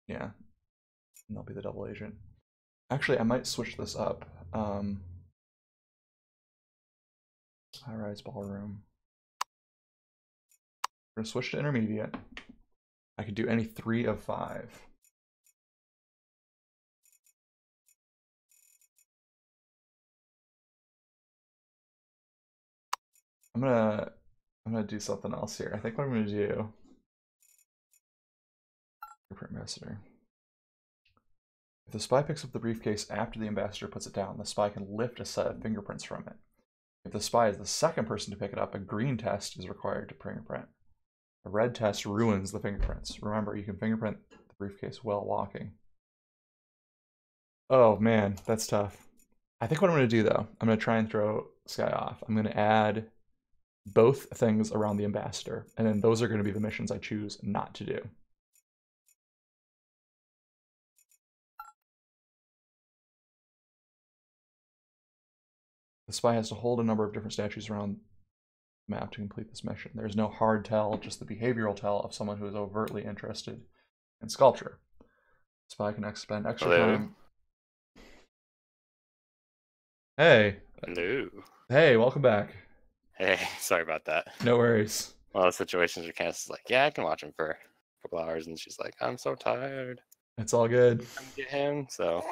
Speaker 2: Yeah. And I'll be the double agent. Actually, I might switch this up. High-rise ballroom. We're gonna switch to intermediate. I could do any 3 of 5. I'm gonna do something else here. I think what I'm gonna do. Fingerprint ambassador. If the spy picks up the briefcase after the ambassador puts it down, the spy can lift a set of fingerprints from it. If the spy is the second person to pick it up, a green test is required to fingerprint. A red test ruins the fingerprints. Remember, you can fingerprint the briefcase while walking. Oh man, that's tough. I think what I'm going to do though, I'm going to try and throw Sky off. I'm going to add both things around the ambassador, and then those are going to be the missions I choose not to do. The spy has to hold a number of different statues around the map to complete this mission. There is no hard tell, just the behavioral tell of someone who is overtly interested in sculpture. The spy can spend extra time. Hey.
Speaker 1: Hello.
Speaker 2: Hey, welcome back.
Speaker 1: Hey, sorry about that.
Speaker 2: No worries.
Speaker 1: One of the situations where Candace is like, yeah, I can watch him for a couple hours, and she's like, I'm so tired.
Speaker 2: It's all good.
Speaker 1: I'm gonna get him, so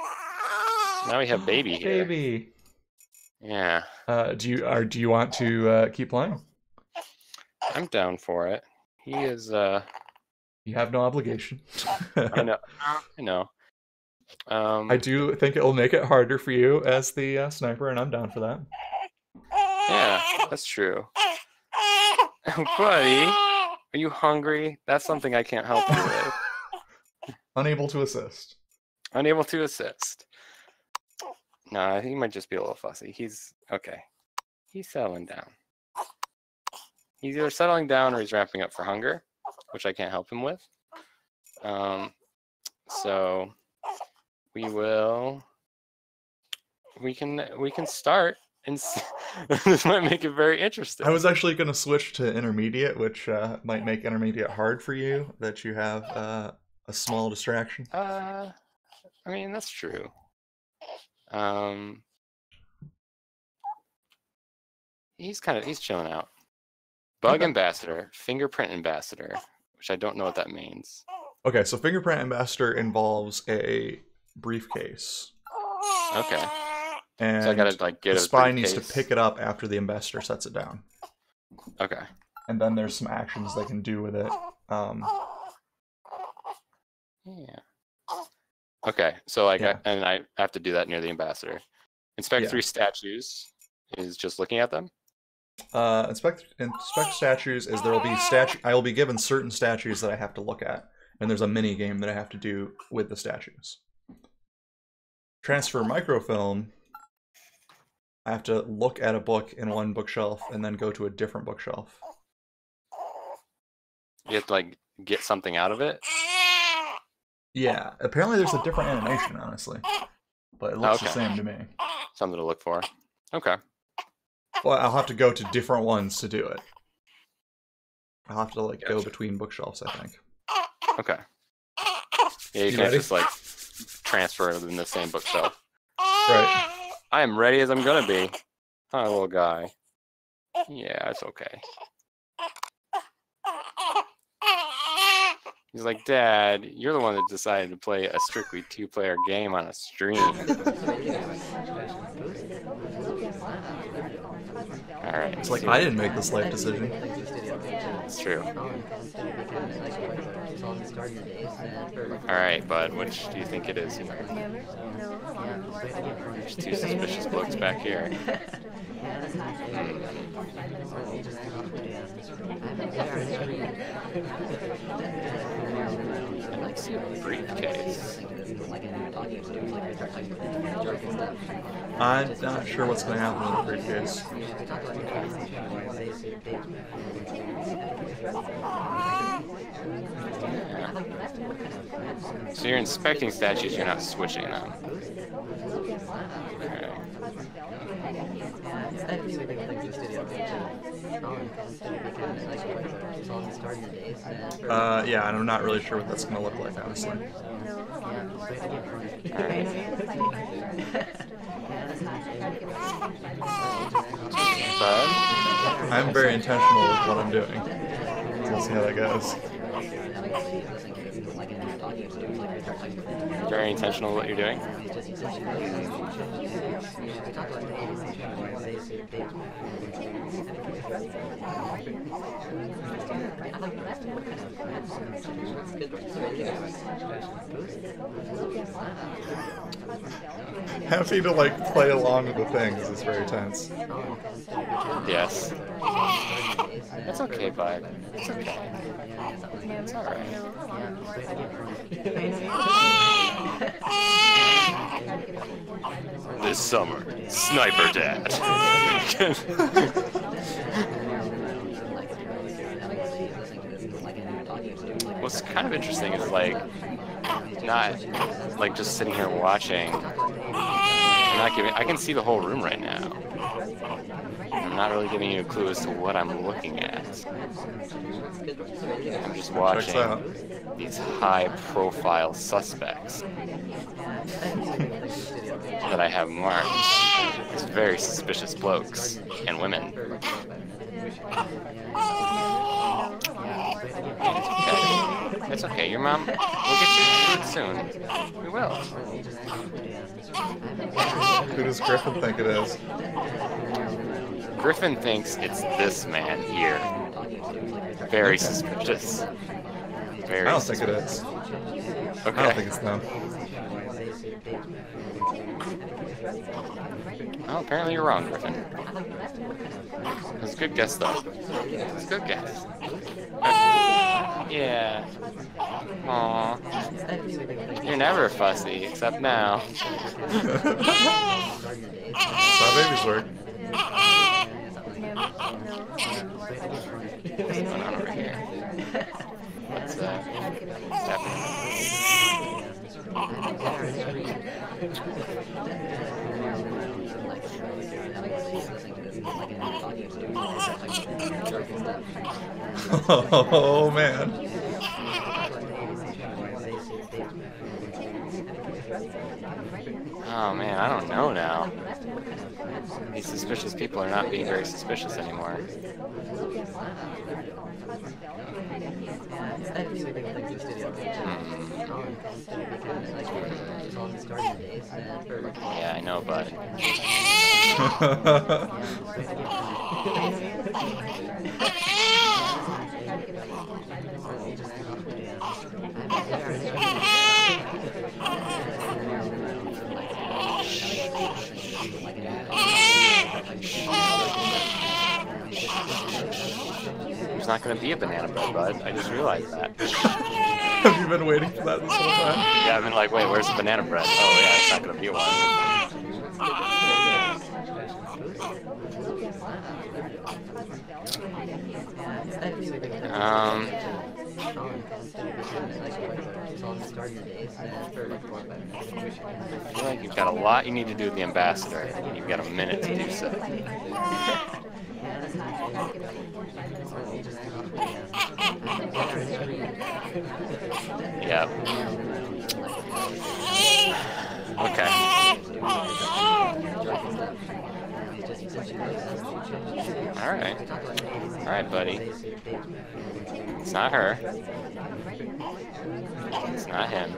Speaker 1: now we have baby here.
Speaker 2: Baby.
Speaker 1: Yeah.
Speaker 2: Do you want to keep playing?
Speaker 1: I'm down for it. He is.
Speaker 2: You have no obligation.
Speaker 1: I know. I know.
Speaker 2: I do think it will make it harder for you as the sniper, and I'm down for that.
Speaker 1: Yeah, that's true. Buddy, are you hungry? That's something I can't help you with.
Speaker 2: Unable to assist.
Speaker 1: Unable to assist. Nah, he might just be a little fussy. He's okay. He's settling down. He's either settling down or he's ramping up for hunger, which I can't help him with. So we can start, and this might make it very interesting.
Speaker 2: I was actually going to switch to intermediate, which might make intermediate hard for you, that you have a small distraction.
Speaker 1: I mean, that's true. He's chilling out. Bug ambassador, fingerprint ambassador, which I don't know what that means.
Speaker 2: Okay, so fingerprint ambassador involves a briefcase.
Speaker 1: Okay.
Speaker 2: And
Speaker 1: so I gotta get
Speaker 2: the spy needs to pick it up after the ambassador sets it down.
Speaker 1: Okay.
Speaker 2: And then there's some actions they can do with it.
Speaker 1: Yeah. Okay, so and I have to do that near the ambassador. Inspect 3 statues is just looking at them.
Speaker 2: Inspect statues is there will be I will be given certain statues that I have to look at, and there's a mini game that I have to do with the statues. Transfer microfilm. I have to look at a book in one bookshelf and then go to a different bookshelf.
Speaker 1: You have to get something out of it?
Speaker 2: Yeah, apparently there's a different animation, honestly, but it looks the same to me.
Speaker 1: Something to look for. Okay.
Speaker 2: Well, I'll have to go to different ones to do it. I'll have to like go between bookshelves, I think.
Speaker 1: Okay. Yeah, you can't just like transfer them in the same bookshelf.
Speaker 2: Right.
Speaker 1: I am ready as I'm gonna be. Hi, little guy. Yeah, it's okay. He's like, Dad, you're the one that decided to play a strictly 2-player game on a stream. Alright.
Speaker 2: It's like, I didn't make this life decision.
Speaker 1: It's true. Alright, bud, which do you think it is here? There's 2 suspicious blokes back here. I might see a briefcase.
Speaker 2: I'm not sure what's going to happen with the briefcase.
Speaker 1: Yeah. So you're inspecting statues, you're not switching them. Okay.
Speaker 2: Yeah, and I'm not really sure what that's going to look like, honestly. I'm very intentional with what I'm doing. So we'll see how that goes.
Speaker 1: Very intentional with what you're doing?
Speaker 2: Having to like play along with the things is very tense.
Speaker 1: Yes. It's okay, bud. It's okay. It's alright. This summer, Sniper Dad. What's kind of interesting is like not like just sitting here watching. I can see the whole room right now. I'm not really giving you a clue as to what I'm looking at. I'm just watching these high-profile suspects that I have marked as very suspicious blokes and women. It's okay. Your mom, we'll get you food soon. We will.
Speaker 2: Who does Griffin think it is?
Speaker 1: Griffin thinks it's this man here. Very suspicious. Very
Speaker 2: I don't think it is.
Speaker 1: Okay.
Speaker 2: I don't think it's them.
Speaker 1: Well, apparently you're wrong, Griffin. It's a good guess, though. It's a good guess. Yeah. Aww. You're never fussy, except now.
Speaker 2: That's how babies work.
Speaker 1: What's going on over here? What's happening?
Speaker 2: Oh man.
Speaker 1: Oh man, I don't know now. These suspicious people are not being very suspicious anymore. Yeah, I know, bud. There's not going to be a banana bread, bud. I just realized that.
Speaker 2: Have you been waiting for that this whole time?
Speaker 1: Yeah, I've been like, wait, where's the banana bread? Oh yeah, it's not going to be one. I feel like you've got a lot you need to do with the ambassador, and you've got a minute to do so. Yep. Okay. All right, buddy. It's not her. It's not him.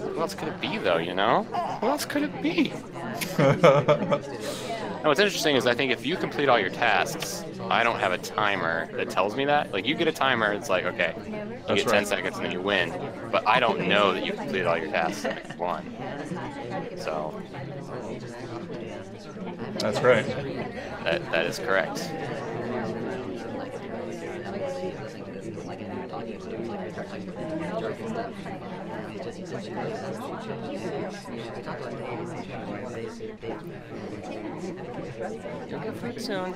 Speaker 1: Who else could it be, though, you know? Who else could it be? Now, what's interesting is I think if you complete all your tasks, I don't have a timer that tells me that. Like, you get a timer, it's like, okay, you get 10 seconds and then you win. But I don't know that you've completed all your tasks and you've won. So...
Speaker 2: That's right.
Speaker 1: That is correct. You'll get food soon.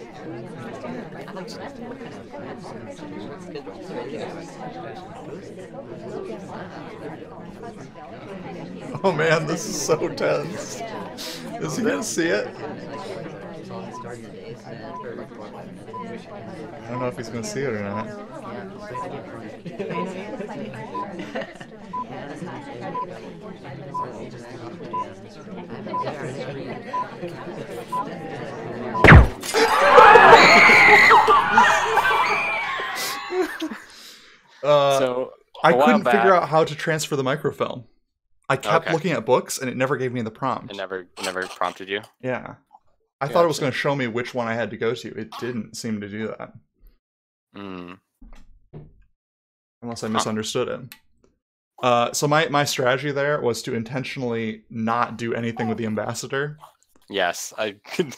Speaker 2: Oh man, this is so tense. Is he gonna see it? I don't know if he's gonna see it or not.
Speaker 1: So
Speaker 2: I couldn't figure out how to transfer the microfilm. I kept looking at books and it never gave me the prompt.
Speaker 1: It never prompted you?
Speaker 2: Yeah. I thought it was going to show me which one I had to go to. It didn't seem to do that. Unless I misunderstood it. So my strategy there was to intentionally not do anything with the ambassador.
Speaker 1: Yes, I could.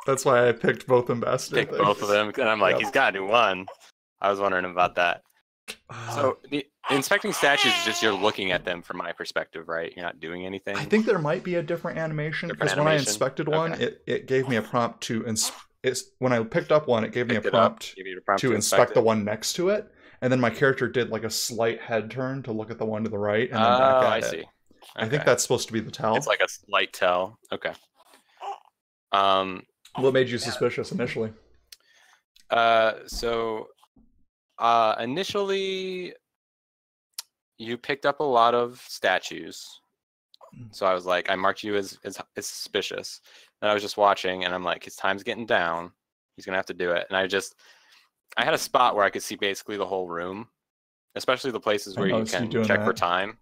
Speaker 2: That's why I picked both ambassadors.
Speaker 1: Picked both of them, and I'm like, he's got to do one. I was wondering about that. So the inspecting statues is just you're looking at them from my perspective, right? You're not doing anything.
Speaker 2: I think there might be a different animation because when I inspected one, it gave me a prompt to when I picked up one, it gave me a prompt to inspect the one next to it, and then my character did like a slight head turn to look at the one to the right, and then back at it. I see. Okay. I think that's supposed to be the tell.
Speaker 1: It's like a slight tell. Okay.
Speaker 2: What made you suspicious initially?
Speaker 1: Initially, you picked up a lot of statues, so I was like, I marked you as suspicious. And I was just watching, and I'm like, his time's getting down. He's gonna have to do it. And I had a spot where I could see basically the whole room, especially the places where you can check for time.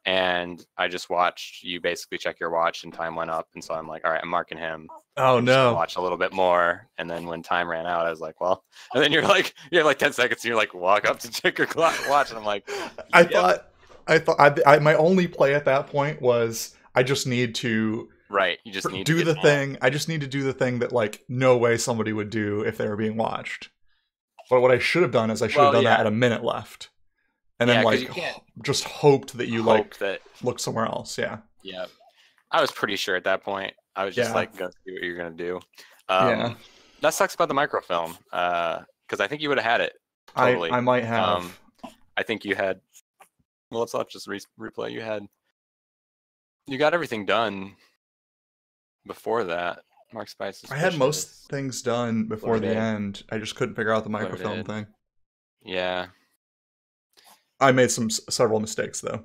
Speaker 1: And I just watched you basically check your watch, and time went up. And so I'm like, all right, I'm marking him.
Speaker 2: Oh no!
Speaker 1: Watch a little bit more, and then when time ran out, I was like, well. And then you have like 10 seconds, and you're like, walk up to check your watch, and I'm like,
Speaker 2: I thought my only play at that point was I just need to
Speaker 1: you just need
Speaker 2: do
Speaker 1: to
Speaker 2: the thing. I just need to do the thing that like no way somebody would do if they were being watched. But what I should have done is I should have done that at a minute left, and then like just hoped that you look somewhere else. Yeah.
Speaker 1: Yeah. I was pretty sure at that point. I was just like, gonna see what you're gonna do. That sucks about the microfilm, because I think you would have had it. Totally.
Speaker 2: I might have.
Speaker 1: I think you had. Well, let's not just replay. You got everything done before that. Mark Spice.
Speaker 2: I had most things done before the end. I just couldn't figure out the microfilm thing.
Speaker 1: Yeah.
Speaker 2: I made several mistakes though.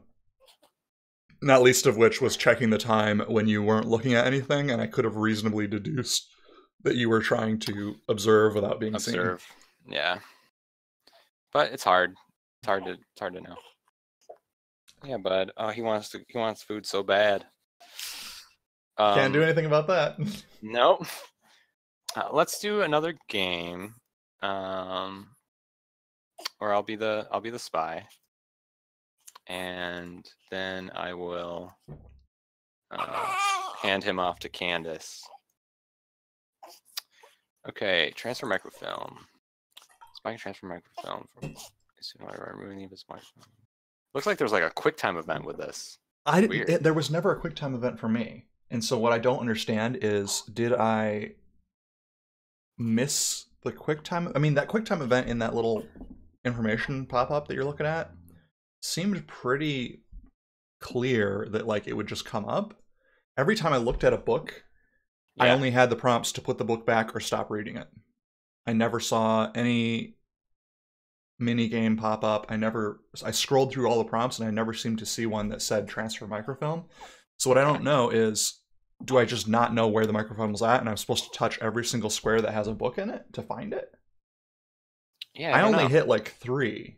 Speaker 2: Not least of which was checking the time when you weren't looking at anything, and I could have reasonably deduced that you were trying to observe without being seen.
Speaker 1: Yeah. But it's hard. It's hard to know. Yeah, bud. Oh, he wants food so bad.
Speaker 2: Can't do anything about that.
Speaker 1: Nope. Let's do another game. Or I'll be the spy. And then I will hand him off to Candace. Okay, transfer microfilm. Spy can transfer microfilm from removing this microfilm. Looks like there's like a QuickTime event with this.
Speaker 2: There was never a QuickTime event for me, and so what I don't understand is did I miss the QuickTime. I mean, that QuickTime event in that little information pop-up that you're looking at seemed pretty clear that like it would just come up. Every time I looked at a book, I only had the prompts to put the book back or stop reading it. I never saw any mini game pop up. I scrolled through all the prompts and I never seemed to see one that said transfer microfilm. So what I don't know is, do I just not know where the microfilm was at and I'm supposed to touch every single square that has a book in it to find it?
Speaker 1: Yeah,
Speaker 2: I only hit like 3.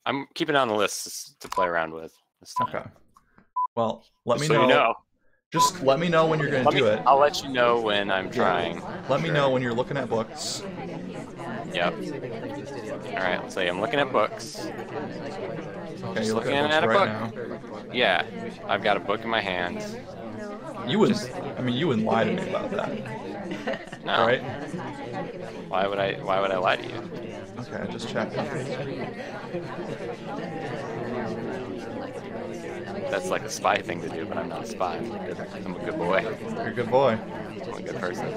Speaker 1: I'm keeping it on the list to play around with this time.
Speaker 2: Okay. Well, let me
Speaker 1: So
Speaker 2: know.
Speaker 1: you know.
Speaker 2: Just let me know when you're going to do it.
Speaker 1: I'll let you know when I'm trying.
Speaker 2: Let me know when you're looking at books.
Speaker 1: Yep. All right, let's see. I'm looking at books.
Speaker 2: Okay, you're looking at books right now.
Speaker 1: Yeah, I've got a book in my hands.
Speaker 2: You wouldn't lie to me about that.
Speaker 1: No.
Speaker 2: Right?
Speaker 1: Why would I lie to you?
Speaker 2: Okay, just check.
Speaker 1: That's like a spy thing to do, but I'm not a spy. I'm a good boy.
Speaker 2: You're a good boy.
Speaker 1: I'm a good person.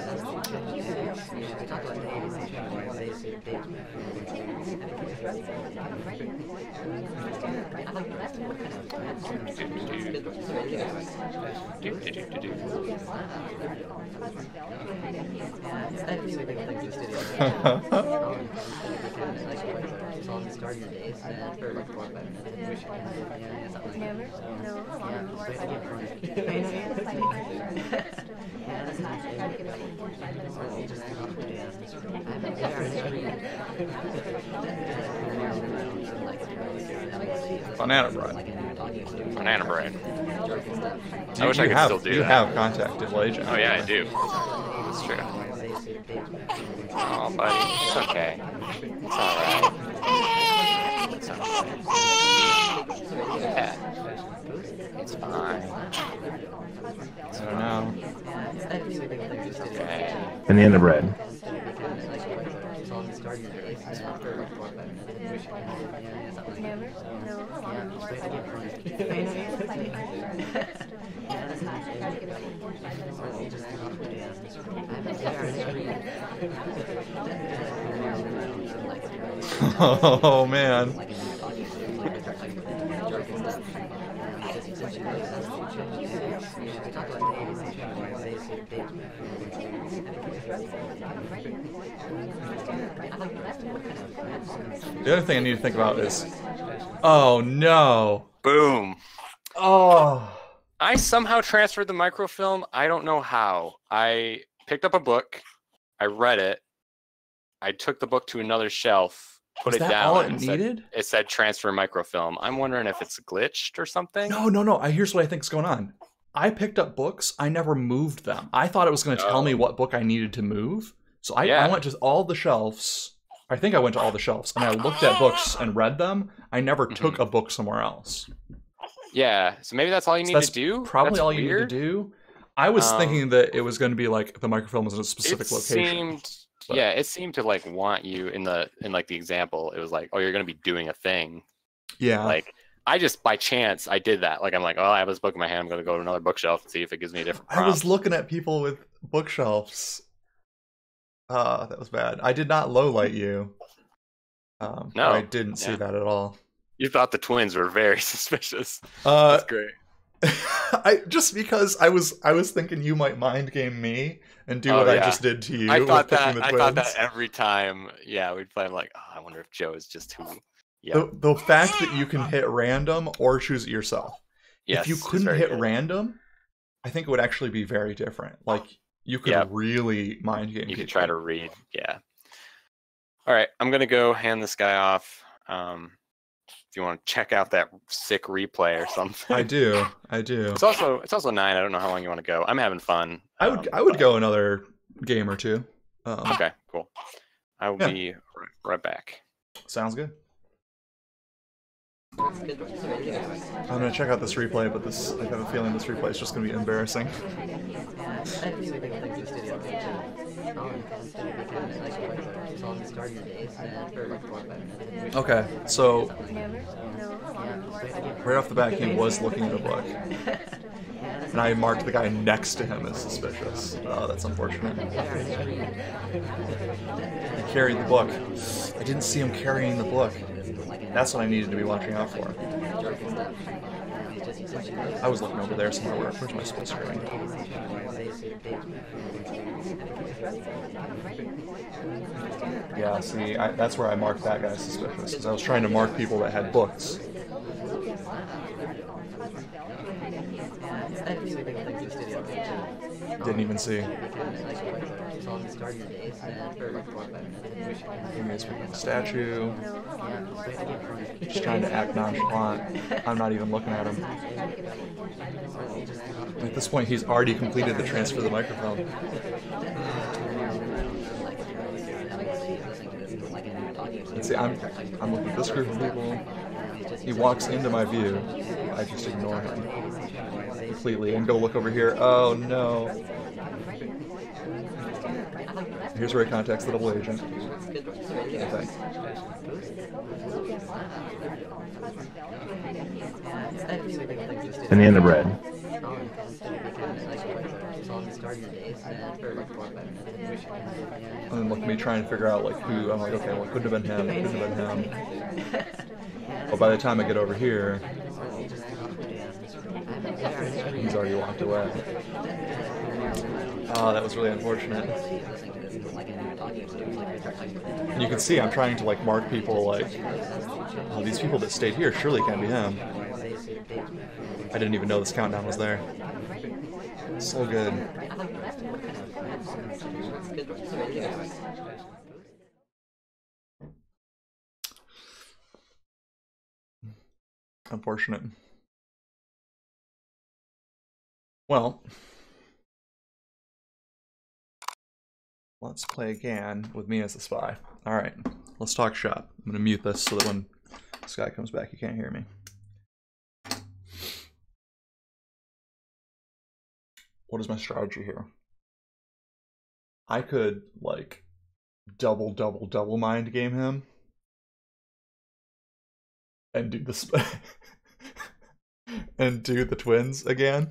Speaker 2: Banana bread.
Speaker 1: Banana bread. I wish I could still do that.
Speaker 2: You have contacted Legend.
Speaker 1: Oh yeah, I do. That's true. Oh, buddy, it's okay. It's alright. It's alright. Yeah. It's fine.
Speaker 2: I don't know.
Speaker 1: It's okay.
Speaker 3: Banana bread.
Speaker 2: Oh man. The other thing I need to think about is, oh no.
Speaker 1: Boom.
Speaker 2: Oh.
Speaker 1: I somehow transferred the microfilm. I don't know how. I picked up a book. I read it. I took the book to another shelf, put it down.
Speaker 2: All it needed?
Speaker 1: It said transfer microfilm. I'm wondering if it's glitched or something.
Speaker 2: No. Here's what I think is going on. I picked up books. I never moved them. I thought it was going to tell me what book I needed to move. So I went to all the shelves. I think I went to all the shelves and I looked at books and read them. I never took a book somewhere else.
Speaker 1: Yeah, so maybe that's all you need to do?
Speaker 2: Probably
Speaker 1: that's
Speaker 2: all
Speaker 1: weird.
Speaker 2: you need to do. I was thinking that it was going to be like the microfilm was in a specific location.
Speaker 1: Yeah, it seemed to like want you in like the example. It was like, oh, you're going to be doing a thing.
Speaker 2: Yeah.
Speaker 1: Like I just by chance I did that. Like I'm like, oh, I have this book in my hand. I'm going to go to another bookshelf and see if it gives me a different prompt.
Speaker 2: I was looking at people with bookshelves. That was bad. I did not low light you. No, I didn't see that at all.
Speaker 1: You thought the twins were very suspicious. That's great.
Speaker 2: Just because I was thinking you might mind game me and do what I just did to you.
Speaker 1: I thought that every time. Yeah, we'd play. I'm like, oh, I wonder if Joe is just who.
Speaker 2: Yeah. The fact that you can hit random or choose it yourself.
Speaker 1: Yes,
Speaker 2: if you couldn't hit random, I think it would actually be very different. Like you could really mind game.
Speaker 1: You could try to read. Yeah. All right, I'm gonna go hand this guy off. If you want to check out that sick replay or something.
Speaker 2: I do.
Speaker 1: It's also 9. I don't know how long you want to go. I'm having fun.
Speaker 2: I would go another game or two.
Speaker 1: Okay, cool. I will be right back.
Speaker 2: Sounds good. I'm gonna check out this replay, but I have a feeling this replay is just gonna be embarrassing. Okay, so right off the bat, he was looking at a book. And I marked the guy next to him as suspicious. Oh, that's unfortunate. He carried the book. I didn't see him carrying the book. That's what I needed to be watching out for. I was looking over there somewhere. Where's my split screen? Yeah, see, that's where I marked that guy suspicious, because I was trying to mark people that had books. Didn't even see. Maybe it's picking a statue. Just trying to act nonchalant. I'm not even looking at him. At this point, he's already completed the transfer of the microphone. Let's see, I'm looking at this group of people. He walks into my view. I just ignore him completely and go look over here. Oh no. Here's where he contacts the double agent. Okay.
Speaker 3: Banana bread.
Speaker 2: And then look at me trying to figure out like who. I'm like, okay, well, it couldn't have been him. It couldn't have been him. But by the time I get over here, he's already walked away. Oh, that was really unfortunate. And you can see I'm trying to like mark people like, oh, these people that stayed here surely can't be him. I didn't even know this countdown was there. So good. Unfortunate. Well, let's play again with me as the spy. Alright, let's talk shop. I'm going to mute this so that when this guy comes back, you can't hear me. What is my strategy here? I could, like, double mind game him. And do the and do the twins again.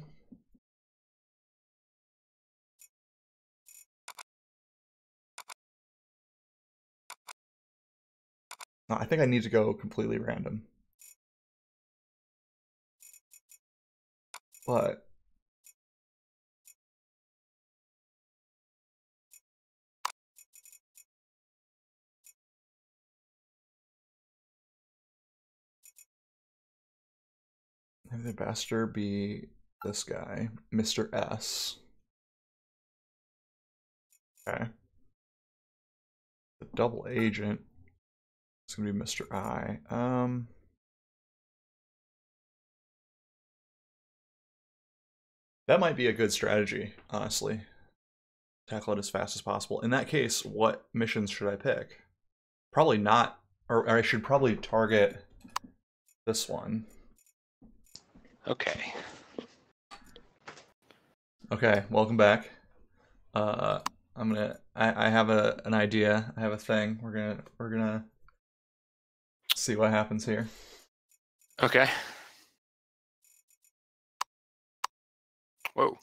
Speaker 2: No, I think I need to go completely random. But maybe the ambassador be this guy, Mr. S. Okay. The double agent is gonna be Mr. I. That might be a good strategy, honestly. Tackle it as fast as possible. In that case, what missions should I pick? Probably not, or I should probably target this one.
Speaker 1: Okay.
Speaker 2: Okay, welcome back. I have an idea. I have a thing. We're gonna see what happens here.
Speaker 1: Okay. Whoa.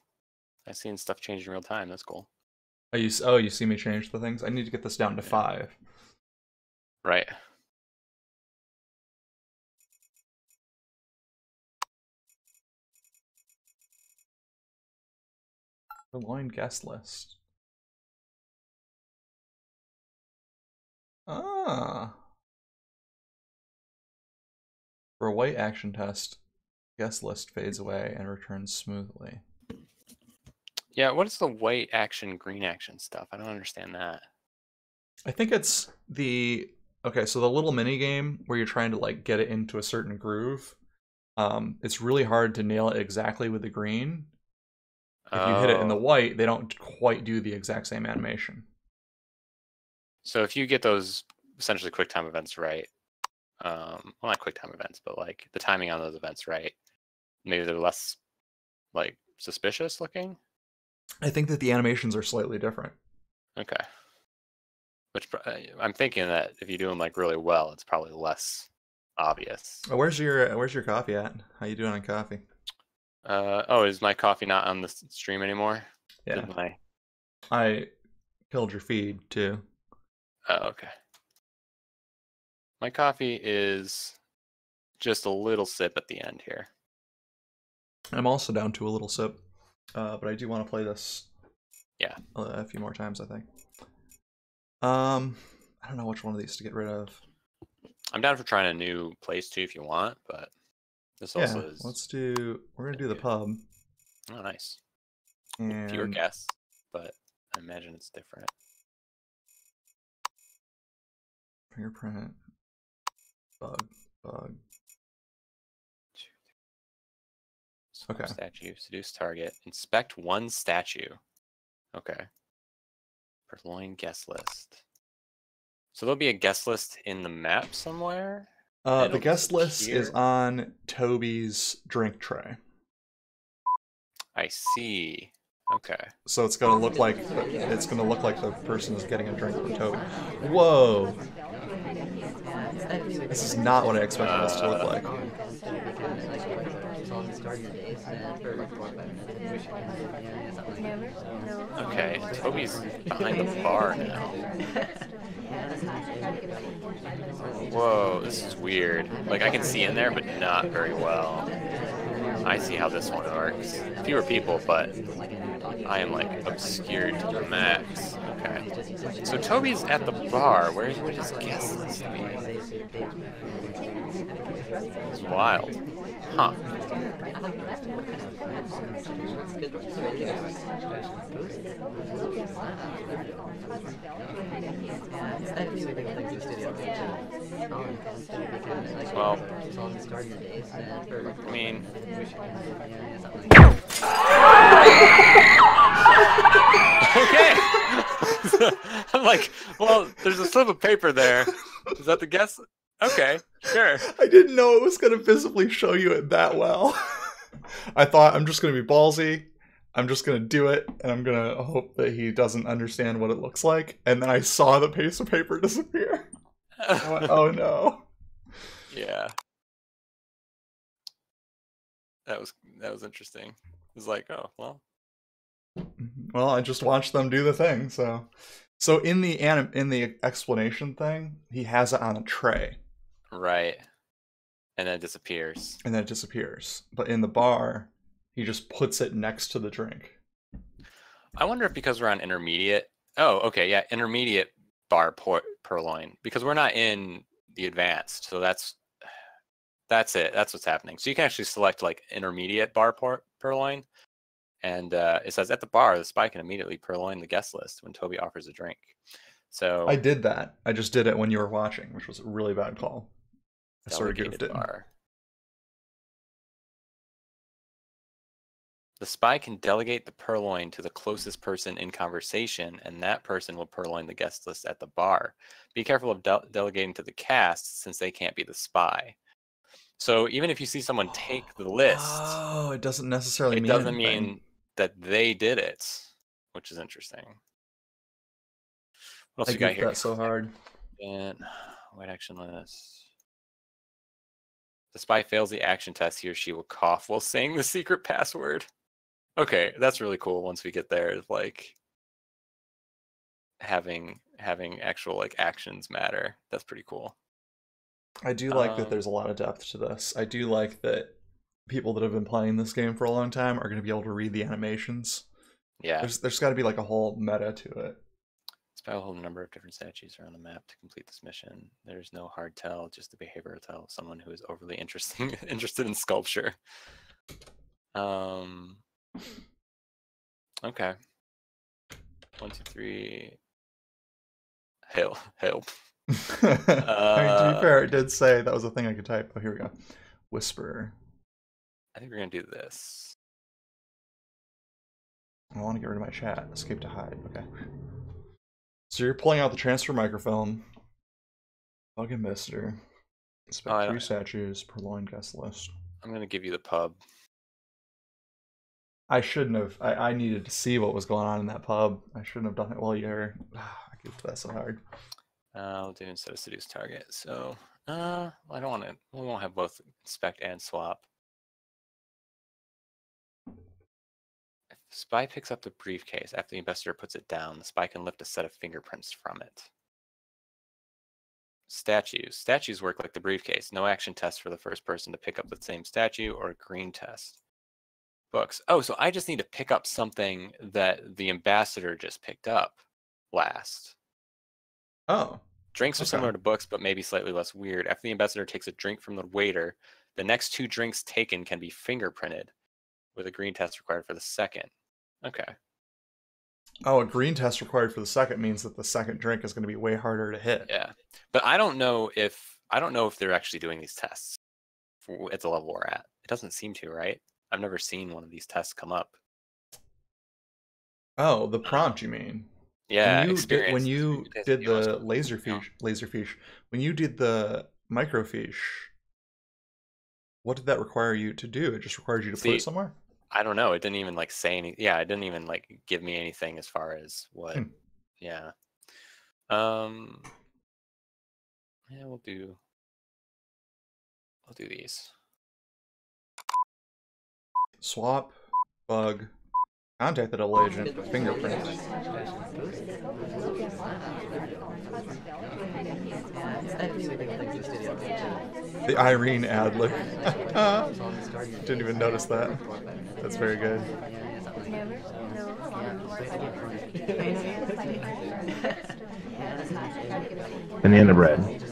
Speaker 1: I've seen stuff change in real time. That's cool.
Speaker 2: Oh, you see me change the things? I need to get this down to 5.
Speaker 1: Right.
Speaker 2: Align guest list. Ah. For a white action test, guest list fades away and returns smoothly.
Speaker 1: Yeah, what is the white action, green action stuff? I don't understand that.
Speaker 2: I think it's the okay, so the little mini game where you're trying to like get it into a certain groove. It's really hard to nail it exactly with the green. If you hit it in the white, they don't quite do the exact same animation.
Speaker 1: So if you get those essentially QuickTime events right, well, not QuickTime events, but like the timing on those events right, maybe they're less like suspicious looking.
Speaker 2: I think that the animations are slightly different.
Speaker 1: Okay. Which I'm thinking that if you do them like really well, it's probably less obvious.
Speaker 2: Oh, where's your coffee at? How you doing on coffee?
Speaker 1: Oh, is my coffee not on the stream anymore?
Speaker 2: Yeah.
Speaker 1: Did my...
Speaker 2: I killed your feed too.
Speaker 1: Oh, okay. My coffee is just a little sip at the end here.
Speaker 2: I'm also down to a little sip, but I do want to play this.
Speaker 1: Yeah.
Speaker 2: A few more times, I think. I don't know which one of these to get rid of.
Speaker 1: I'm down for trying a new place too if you want, but this also is.
Speaker 2: Let's do. We're gonna do the pub.
Speaker 1: Oh, nice.
Speaker 2: And
Speaker 1: fewer guests, but I imagine it's different.
Speaker 2: Fingerprint. Bug. Okay.
Speaker 1: Statue. Seduce target. Inspect one statue. Okay. Purloin guest list. So there'll be a guest list in the map somewhere?
Speaker 2: The guest list is on Toby's drink tray.
Speaker 1: I see. Okay.
Speaker 2: So it's gonna look like the person is getting a drink from Toby. Whoa! This is not what I expected this to look like.
Speaker 1: Okay, Toby's behind the bar now. Whoa, this is weird. Like, I can see in there, but not very well. I see how this one works. Fewer people, but I am, like, obscured to the max. Okay. So Toby's at the bar. Where would his guest list be? It's wild. Huh. Well, I mean... Okay! I'm like, well, there's a slip of paper there. Is that the guess? Okay, sure.
Speaker 2: I didn't know it was going to visibly show you it that well. I thought I'm just going to be ballsy. I'm just going to do it, and I'm going to hope that he doesn't understand what it looks like. And then I saw the piece of paper disappear. I went, oh no.
Speaker 1: Yeah. That was interesting. It was like, oh, well.
Speaker 2: Well, I just watched them do the thing, so in the explanation thing, he has it on a tray.
Speaker 1: Right. And then it disappears.
Speaker 2: But in the bar, he just puts it next to the drink.
Speaker 1: I wonder if because we're on intermediate. Oh, okay, yeah, intermediate bar purloin, because we're not in the advanced. So that's it. That's what's happening. So you can actually select like intermediate bar purloin, and it says at the bar, the spy can immediately purloin the guest list when Toby offers a drink. So
Speaker 2: I did that. I just did it when you were watching, which was a really bad call. I sort of goofed it.
Speaker 1: The spy can delegate the purloin to the closest person in conversation, and that person will purloin the guest list at the bar. Be careful of delegating to the cast, since they can't be the spy. So even if you see someone take the list,
Speaker 2: it doesn't necessarily mean
Speaker 1: that they did it, which is interesting. What else
Speaker 2: I
Speaker 1: you got here?
Speaker 2: That so hard.
Speaker 1: And white action list. The spy fails the action test, he or she will cough while saying the secret password. Okay, that's really cool once we get there, like having actual like actions matter. That's pretty cool.
Speaker 2: I do like that there's a lot of depth to this. I do like that people that have been playing this game for a long time are going to be able to read the animations.
Speaker 1: Yeah.
Speaker 2: There's got to be like a whole meta to it.
Speaker 1: Spy will hold a number of different statues around the map to complete this mission. There's no hard tell, just the behavioral tell of someone who is overly interested in sculpture. Okay. 1, 2, 3. Help.
Speaker 2: I mean, to be fair, it did say that was a thing I could type. Oh, here we go. Whisper.
Speaker 1: I think we're going to do this.
Speaker 2: I want to get rid of my chat. Escape to hide. Okay. So you're pulling out the transfer microfilm. Bug and Mister. Inspect 3 statues. Purloin guest list.
Speaker 1: I'm going to give you the pub.
Speaker 2: I shouldn't have. I needed to see what was going on in that pub. I shouldn't have done it while you're... I goofed that so hard.
Speaker 1: I'll do instead of seduce target. So, I don't want to... We won't have both inspect and swap. Spy picks up the briefcase. After the investigator puts it down, the spy can lift a set of fingerprints from it. Statues. Statues work like the briefcase. No action test for the first person to pick up the same statue or a green test. Books. Oh, so I just need to pick up something that the ambassador just picked up last.
Speaker 2: Oh.
Speaker 1: Drinks are similar to books, but maybe slightly less weird. After the ambassador takes a drink from the waiter, the next 2 drinks taken can be fingerprinted, with a green test required for the second. Okay.
Speaker 2: Oh, a green test required for the second means that the second drink is going to be way harder to hit.
Speaker 1: Yeah, but I don't know if they're actually doing these tests at the level we're at. It doesn't seem to, right? I've never seen one of these tests come up.
Speaker 2: Oh, the prompt, you mean?
Speaker 1: Yeah,
Speaker 2: when you did the laserfish, when you did the microfiche, what did that require you to do? It just required you to put it somewhere?
Speaker 1: I don't know. It didn't even like say anything. Yeah, it didn't even like give me anything as far as what. Yeah. Yeah, we'll do these.
Speaker 2: Swap, bug, contact the double agent, fingerprint. The Irene Adler. Didn't even notice that. That's very good.
Speaker 3: Banana bread.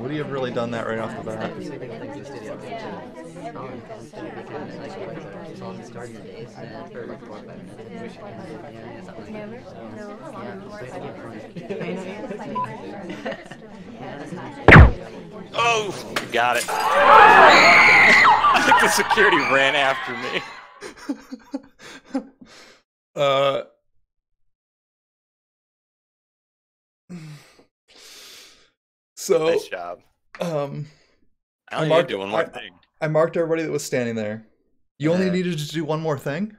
Speaker 2: Would you have really done that right off the bat?
Speaker 1: Oh, you got it. I think the security ran after me.
Speaker 2: So
Speaker 1: nice job.
Speaker 2: I marked one more thing. I marked everybody that was standing there. You only needed to do one more thing?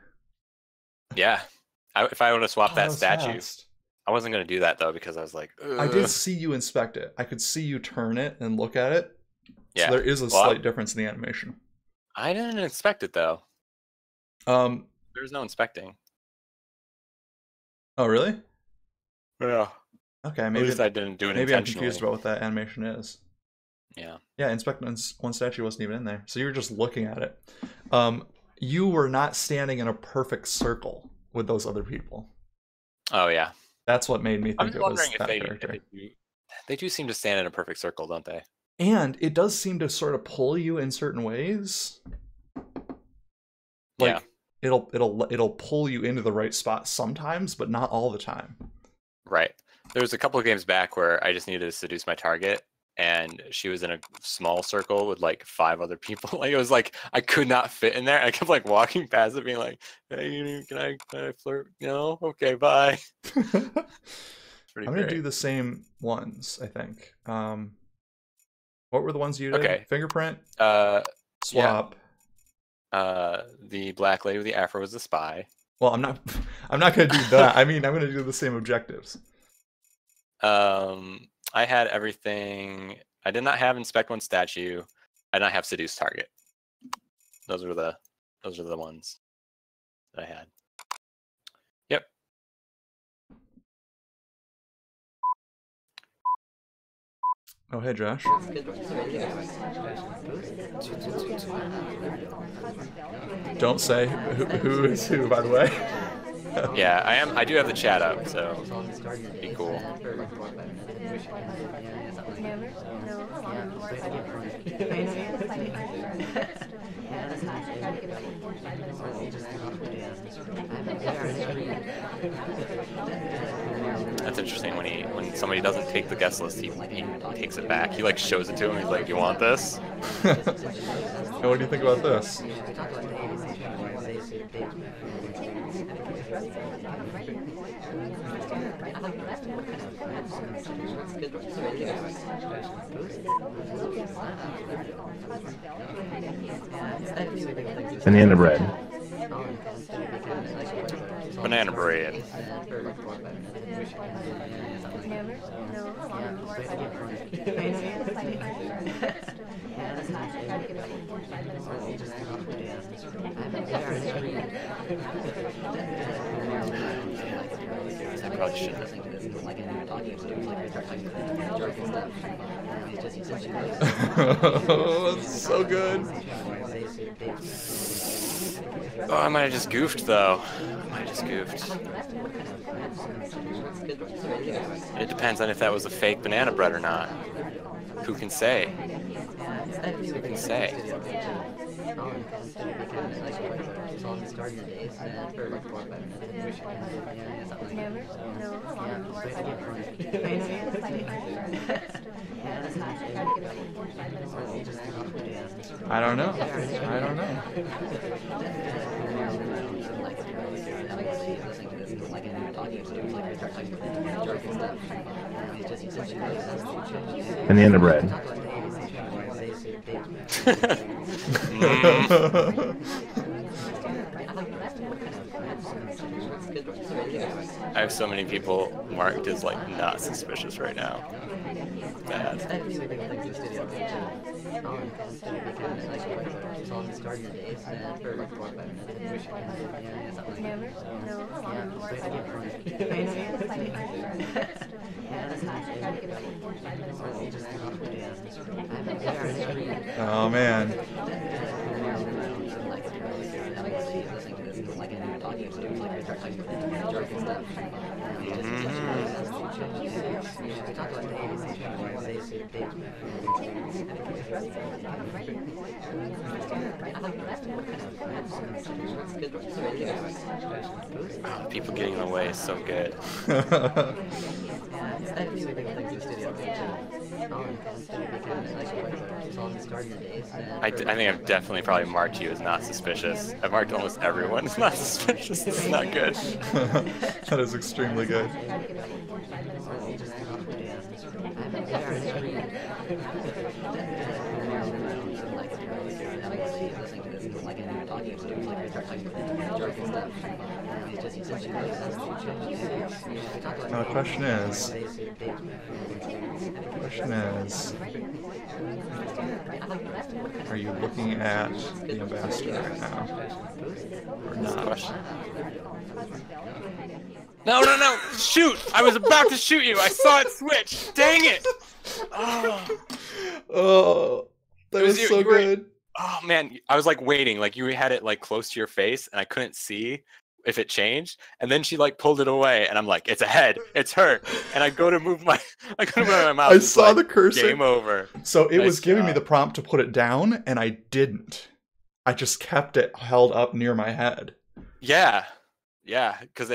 Speaker 1: Yeah. If I would have swapped that statue. Fast. I wasn't going to do that though because I was like, ugh.
Speaker 2: I did see you inspect it. I could see you turn it and look at it. Yeah. So there is a slight difference in the animation.
Speaker 1: I didn't inspect it though. There's no inspecting.
Speaker 2: Oh, really?
Speaker 1: Yeah.
Speaker 2: Okay, maybe
Speaker 1: at least I didn't do it
Speaker 2: maybe
Speaker 1: intentionally.
Speaker 2: I'm confused about what that animation is.
Speaker 1: Yeah.
Speaker 2: Yeah, inspect one statue wasn't even in there. So you were just looking at it. You were not standing in a perfect circle with those other people.
Speaker 1: Oh, yeah.
Speaker 2: That's what made me think it was that character.
Speaker 1: They do seem to stand in a perfect circle, don't they?
Speaker 2: And it does seem to sort of pull you in certain ways. Like, it'll pull you into the right spot sometimes, but not all the time.
Speaker 1: Right. There was a couple of games back where I just needed to seduce my target, and she was in a small circle with like 5 other people. Like it was like I could not fit in there. I kept like walking past it, being like, "Hey, can I flirt? No, okay, bye."
Speaker 2: I'm gonna do the same ones. I think. What were the ones you did?
Speaker 1: Okay.
Speaker 2: Fingerprint.
Speaker 1: Swap. Yeah. The black lady with the afro was the spy.
Speaker 2: Well, I'm not gonna do that. I mean, I'm gonna do the same objectives.
Speaker 1: I had everything. I did not have inspect one statue. I did not have seduce target. Those are the ones that I had. Yep.
Speaker 2: Oh, hey, Josh. Don't say who is who, by the way.
Speaker 1: Yeah, I am. I do have the chat up, so be cool. That's interesting. When somebody doesn't take the guest list, he takes it back. He like shows it to him. He's like, "You want this?"
Speaker 2: And what do you think about this?
Speaker 3: Banana bread.
Speaker 1: Banana bread. I probably shouldn't.
Speaker 2: Oh, it's so good.
Speaker 1: Oh, I might have just goofed though. I might have just goofed. It depends on if that was a fake banana bread or not. Who can say? Who can say?
Speaker 2: I don't know. I don't know.
Speaker 3: Banana bread.
Speaker 1: I have so many people marked as like not suspicious right now. Bad.
Speaker 2: Oh man.
Speaker 1: Oh, people getting in the way is so good. I think I've definitely probably marked you as not suspicious. I've marked almost everyone as not suspicious. This is not good.
Speaker 2: That is extremely good. Now the question is, are you looking at the ambassador right now? Or not?
Speaker 1: No, no, no! Shoot! I was about to shoot you! I saw it switch! Dang it!
Speaker 2: Oh, that was so good.
Speaker 1: Oh man, I was like waiting, like you had it like close to your face, and I couldn't see if it changed. And then she like pulled it away, and I'm like, "It's a head, it's her." And I go to move my, mouse.
Speaker 2: I saw
Speaker 1: like,
Speaker 2: the cursor.
Speaker 1: Game over.
Speaker 2: So it was giving me the prompt to put it down, and I didn't. I just kept it held up near my head.
Speaker 1: Yeah, because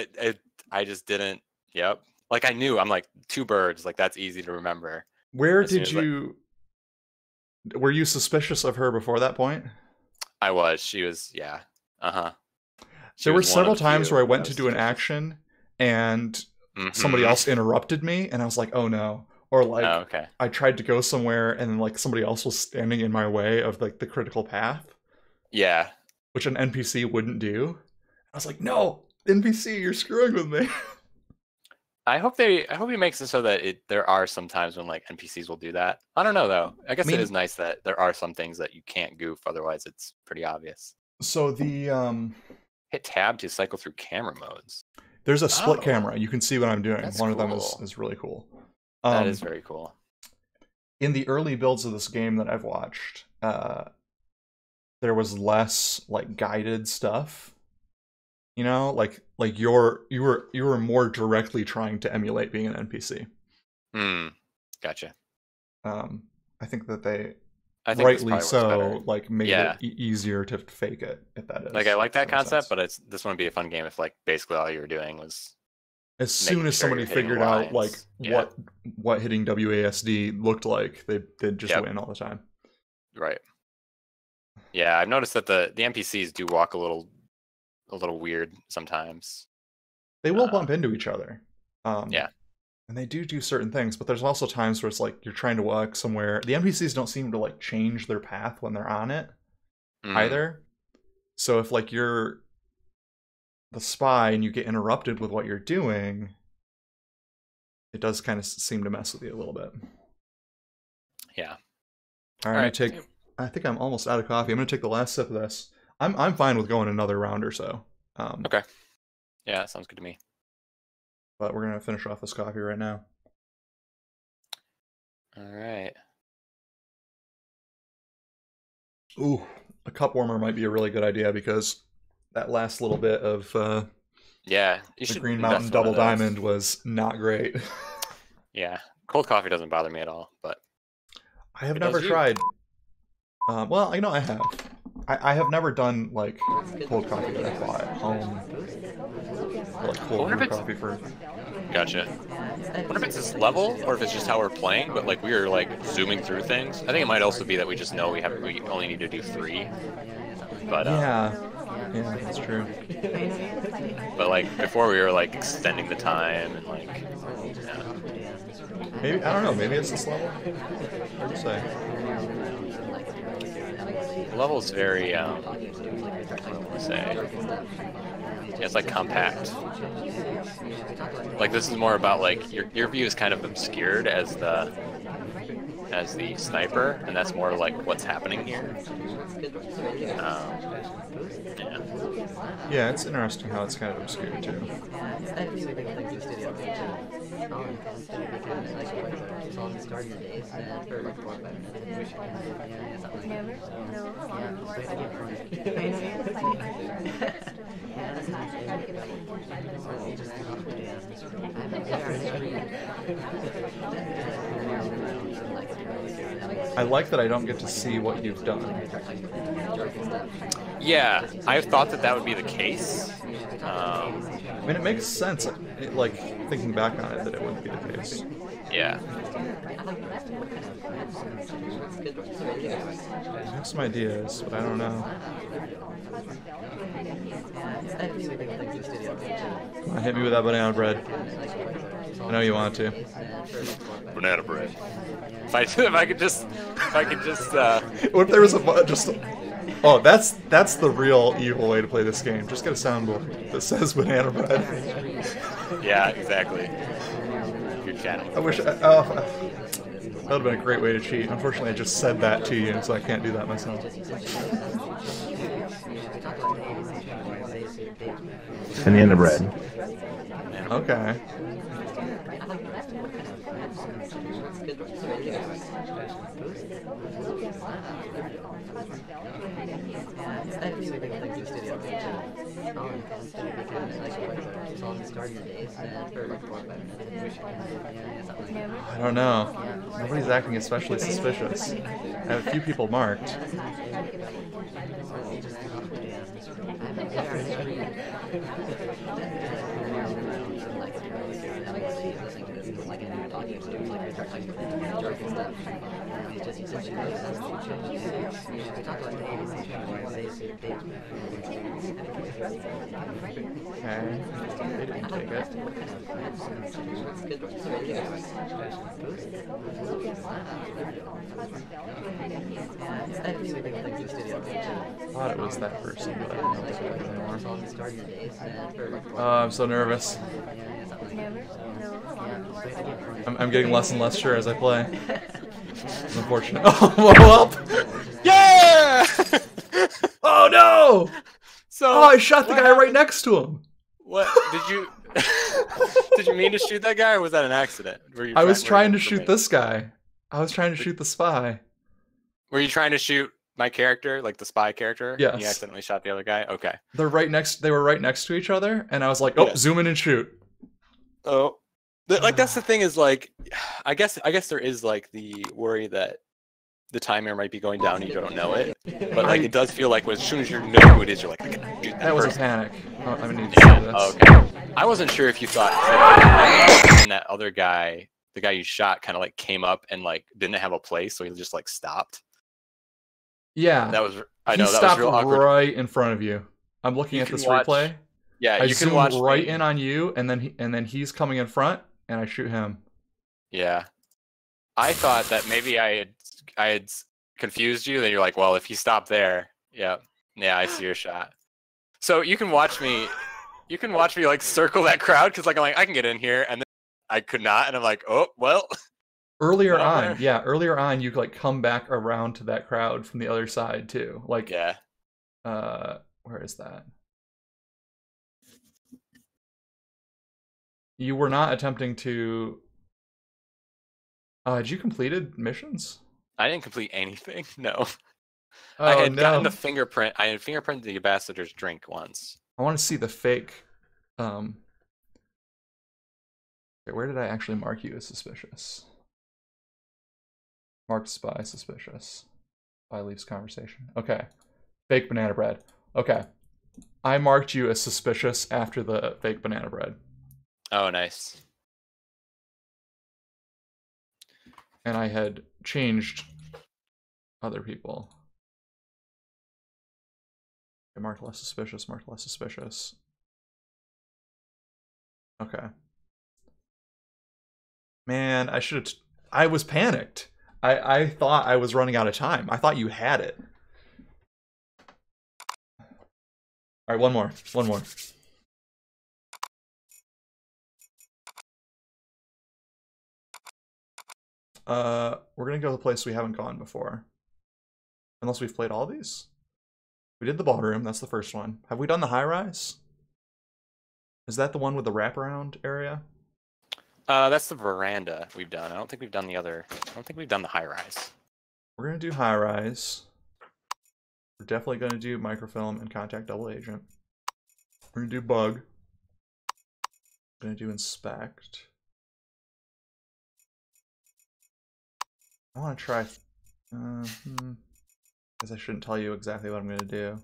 Speaker 1: I just didn't. Yep. Like I knew, I'm like 2 birds. Like that's easy to remember.
Speaker 2: Where did you? Were you suspicious of her before that point?
Speaker 1: I was. She was. Yeah.
Speaker 2: There were several times where I went to do an action and somebody else interrupted me, and I was like, "Oh no!" Or like, I tried to go somewhere, and then like somebody else was standing in my way of like the critical path.
Speaker 1: Yeah.
Speaker 2: Which an NPC wouldn't do. I was like, "No, NPC, you're screwing with me."
Speaker 1: I hope he makes it so that there are some times when like NPCs will do that. I don't know though. I guess it is nice that there are some things that you can't goof, otherwise it's pretty obvious.
Speaker 2: So the
Speaker 1: hit tab to cycle through camera modes.
Speaker 2: There's a split camera. You can see what I'm doing.
Speaker 1: That's
Speaker 2: One
Speaker 1: cool.
Speaker 2: of them is really cool.
Speaker 1: That is very cool.
Speaker 2: In the early builds of this game that I've watched, there was less like guided stuff. You know, like you were more directly trying to emulate being an NPC.
Speaker 1: Gotcha.
Speaker 2: I think that they
Speaker 1: rightly
Speaker 2: so like made it easier to fake it, if that is.
Speaker 1: Like I like that concept, but this wouldn't be a fun game if like basically all you were doing was
Speaker 2: as soon as somebody figured out like what hitting WASD looked like, they'd just win all the time.
Speaker 1: Right. Yeah, I've noticed that the NPCs do walk a little a little weird sometimes.
Speaker 2: They will bump into each other.
Speaker 1: Yeah.
Speaker 2: And they do certain things, but there's also times where it's like you're trying to walk somewhere. The NPCs don't seem to like change their path when they're on it either. So if like you're the spy and you get interrupted with what you're doing, it does kind of seem to mess with you a little bit.
Speaker 1: Yeah.
Speaker 2: All right, I'm gonna take. I think I'm almost out of coffee. I'm gonna take the last sip of this. I'm fine with going another round or so.
Speaker 1: Okay. Yeah, that sounds good to me.
Speaker 2: But we're gonna finish off this coffee right now.
Speaker 1: All right.
Speaker 2: Ooh, a cup warmer might be a really good idea because that last little bit of
Speaker 1: the
Speaker 2: Green Mountain Double Diamond was not great.
Speaker 1: Yeah, cold coffee doesn't bother me at all, but
Speaker 2: I have never tried. Well, you know, I have. I have never done like cold coffee that I bought at home. Or, like cold brew coffee for.
Speaker 1: Gotcha. I wonder if it's this level or if it's just how we're playing, but like we are like zooming through things. I think it might also be that we just know we only need to do 3. But
Speaker 2: yeah, that's true.
Speaker 1: But like before we were like extending the time and like
Speaker 2: maybe I don't know, maybe it's this level. Hard to say.
Speaker 1: The level is very what do I want to say? Yeah, it's like compact. Like this is more about like your view is kind of obscured as the sniper, and that's more like what's happening here.
Speaker 2: Yeah, it's interesting how it's kind of obscured too. I like that I don't get to see what you've done.
Speaker 1: Yeah, I've thought that would be the case.
Speaker 2: I mean, it makes sense, like, thinking back on it, that it wouldn't be the case.
Speaker 1: Yeah.
Speaker 2: I have some ideas, but I don't know. Come on, hit me with that banana bread. I know you want to.
Speaker 1: Banana bread. If I could just. What
Speaker 2: if there was just? Oh, that's the real evil way to play this game. Just get a soundboard that says banana bread.
Speaker 1: Yeah, exactly. Your channel.
Speaker 2: I wish. That would have been a great way to cheat. Unfortunately, I just said that to you, so I can't do that myself.
Speaker 3: Banana bread.
Speaker 2: Okay. I don't know. Nobody's acting especially suspicious. I have a few people marked. Okay, they didn't take it. I thought it was that person, but I don't know if it's anymore. I'm so nervous. I'm getting less and less sure as I play. It's unfortunate. Oh, well.
Speaker 1: Yeah!
Speaker 2: Oh no!
Speaker 1: So
Speaker 2: I shot the guy right next to him.
Speaker 1: What did you? Did you mean to shoot that guy, or was that an accident?
Speaker 2: I was trying to shoot this guy. I was trying to shoot the spy.
Speaker 1: Were you trying to shoot my character, like the spy character?
Speaker 2: Yes.
Speaker 1: And you accidentally shot the other guy. Okay.
Speaker 2: They were right next to each other, and I was like, "Oh, yeah. Zoom in and shoot."
Speaker 1: Oh, like that's the thing is like, I guess there is like the worry that the timer might be going down and you don't know it, but like it does feel like as soon as you know who it is, you're like, I can shoot that
Speaker 2: was
Speaker 1: person.
Speaker 2: A panic. Oh, I need to see this.
Speaker 1: Okay. I wasn't sure if you thought that other guy, the guy you shot, kind of like came up and like didn't have a place, so he just like stopped.
Speaker 2: Yeah.
Speaker 1: That was. I
Speaker 2: he
Speaker 1: know that was real awkward.
Speaker 2: Right in front of you. I'm looking at this
Speaker 1: watch,
Speaker 2: replay.
Speaker 1: Yeah,
Speaker 2: I
Speaker 1: you can
Speaker 2: zoom
Speaker 1: watch
Speaker 2: right in on you, and then he's coming in front, and I shoot him.
Speaker 1: Yeah, I thought that maybe I had confused you. Then you're like, well, if he stopped there, yeah, I see your shot. So you can watch me. You can watch me like circle that crowd because like I'm like I can get in here, and then I could not, and I'm like, oh well.
Speaker 2: Earlier on, you like come back around to that crowd from the other side too. Like,
Speaker 1: yeah.
Speaker 2: Where is that? You were not attempting to. Had you completed missions?
Speaker 1: I didn't complete anything. No.
Speaker 2: Oh,
Speaker 1: I had
Speaker 2: no.
Speaker 1: gotten the fingerprint. I had fingerprinted the ambassador's drink once.
Speaker 2: I want to see the fake. Okay, where did I actually mark you as suspicious? Marked spy suspicious. Spy leaves conversation. Okay. Fake banana bread. Okay. I marked you as suspicious after the fake banana bread.
Speaker 1: Oh, nice.
Speaker 2: And I had changed other people. I marked less suspicious, marked less suspicious. Okay. Man, I was panicked. I thought I was running out of time. I thought you had it. All right, one more. We're gonna go to the place we haven't gone before. Unless we've played all these? We did the ballroom, that's the first one. Have we done the high-rise? Is that the one with the wraparound area?
Speaker 1: That's the veranda we've done. I don't think we've done the other. I don't think we've done the high-rise.
Speaker 2: We're gonna do high-rise. We're definitely gonna do microfilm and contact double agent. We're gonna do bug. We're gonna do inspect. I want to try. Guess I shouldn't tell you exactly what I'm gonna do.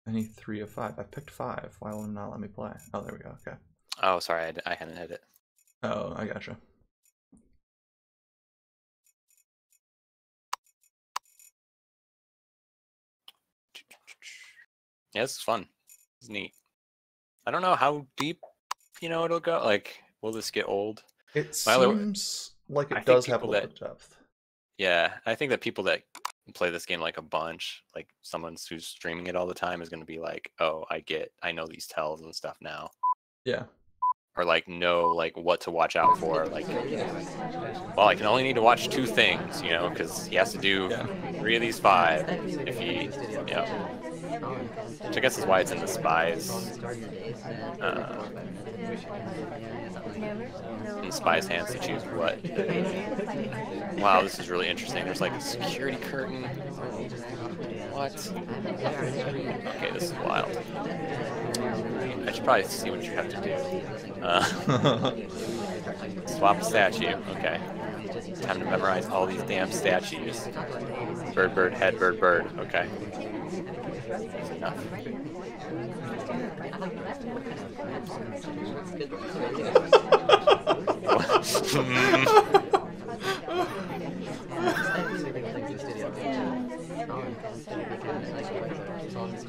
Speaker 2: I need 3 of 5. I picked 5. Why will it not let me play? Oh, there we go. Okay.
Speaker 1: Oh, sorry, I hadn't hit it.
Speaker 2: Oh, I gotcha.
Speaker 1: Yeah, this is fun. It's neat. I don't know how deep, it'll go. Like, will this get old?
Speaker 2: It seems like it does have a little bit of depth.
Speaker 1: Yeah, I think that people that play this game like a bunch, like someone who's streaming it all the time is going to be like, oh, I know these tells and stuff now.
Speaker 2: Yeah.
Speaker 1: Or like know like what to watch out for. Like, well, I can only need to watch 2 things, because he has to do 3 of these 5 if he, which I guess is why it's in the spies. In the spies' hands to choose what. Wow, this is really interesting. There's like a security curtain. What? Okay, this is wild. I should probably see what you have to do. Swap a statue. Okay. Time to memorize all these damn statues. Bird, bird, head, bird, bird. Okay. That's enough.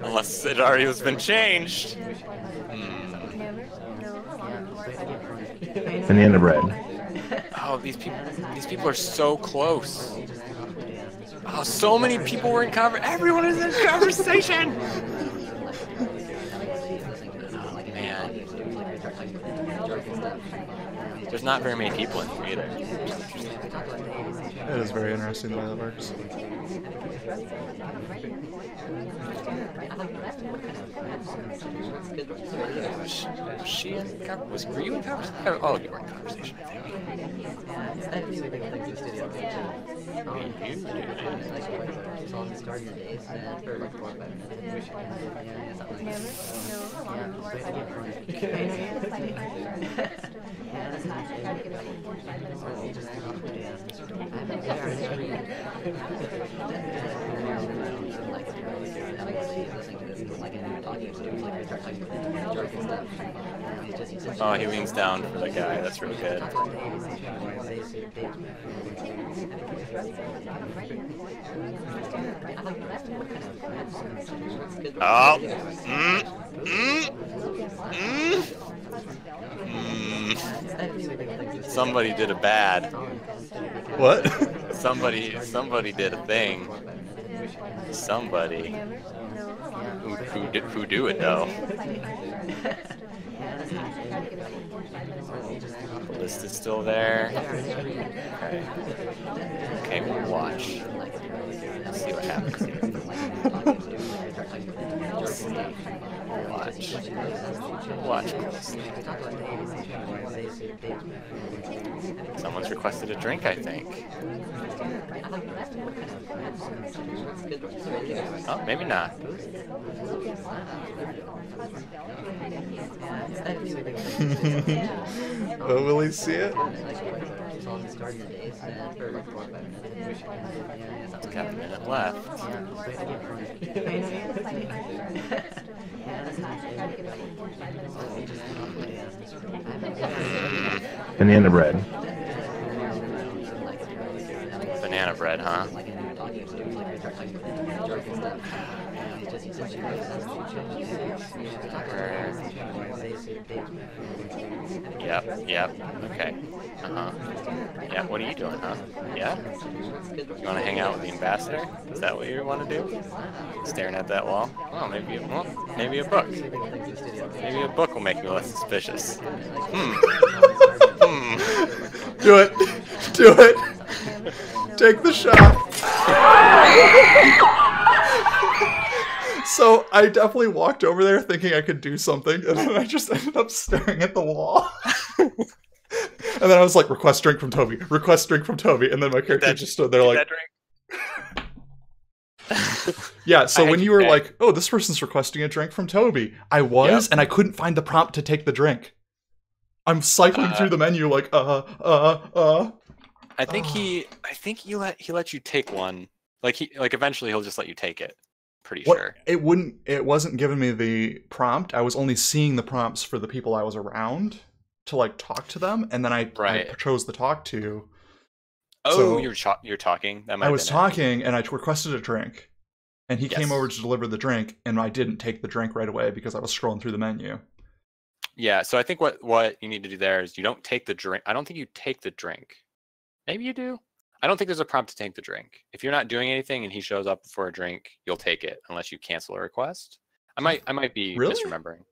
Speaker 1: Unless it already has been changed.
Speaker 3: Banana bread.
Speaker 1: Oh, these people are so close. Oh, so many people were in everyone is in conversation. Oh man. There's not very many people in here either.
Speaker 2: It is very interesting the way that works.
Speaker 1: Were you in conversation? Oh, you were in conversation, I think. Oh, he leans down for the guy. That's really good. Oh. Somebody did a bad.
Speaker 2: What?
Speaker 1: Somebody did a thing. Somebody. Who do it though? The list is still there. Okay, we'll watch. Let's see what happens here. Let's see. Watch closely. Someone's requested a drink, I think. Oh, maybe not.
Speaker 2: Oh, will he see it?
Speaker 1: It's got a minute left.
Speaker 3: Banana bread.
Speaker 1: Banana bread, huh? Yep, okay. Yeah, what are you doing, huh? Yeah? You want to hang out with the ambassador? Is that what you want to do? Staring at that wall? Oh, maybe a book. Maybe a book will make me less suspicious.
Speaker 2: Do it! Do it! Take the shot! So I definitely walked over there thinking I could do something, and then I just ended up staring at the wall. And then I was like, request drink from Toby, request drink from Toby, and then my character just stood there like... Yeah, so when you were like, oh, this person's requesting a drink from Toby, I was, and I couldn't find the prompt to take the drink. I'm cycling through the menu like, I think he let you take one. Like eventually he'll just let you take it. Pretty sure. It wasn't giving me the prompt. I was only seeing the prompts for the people I was around to like talk to them, and then I chose the talk to.
Speaker 1: Oh, so you're talking?
Speaker 2: I was talking, and I requested a drink, and he came over to deliver the drink, and I didn't take the drink right away because I was scrolling through the menu.
Speaker 1: Yeah, so I think what you need to do there is you don't take the drink. I don't think you take the drink. Maybe you do. I don't think there's a prompt to take the drink. If you're not doing anything and he shows up for a drink, you'll take it unless you cancel a request. I might be misremembering.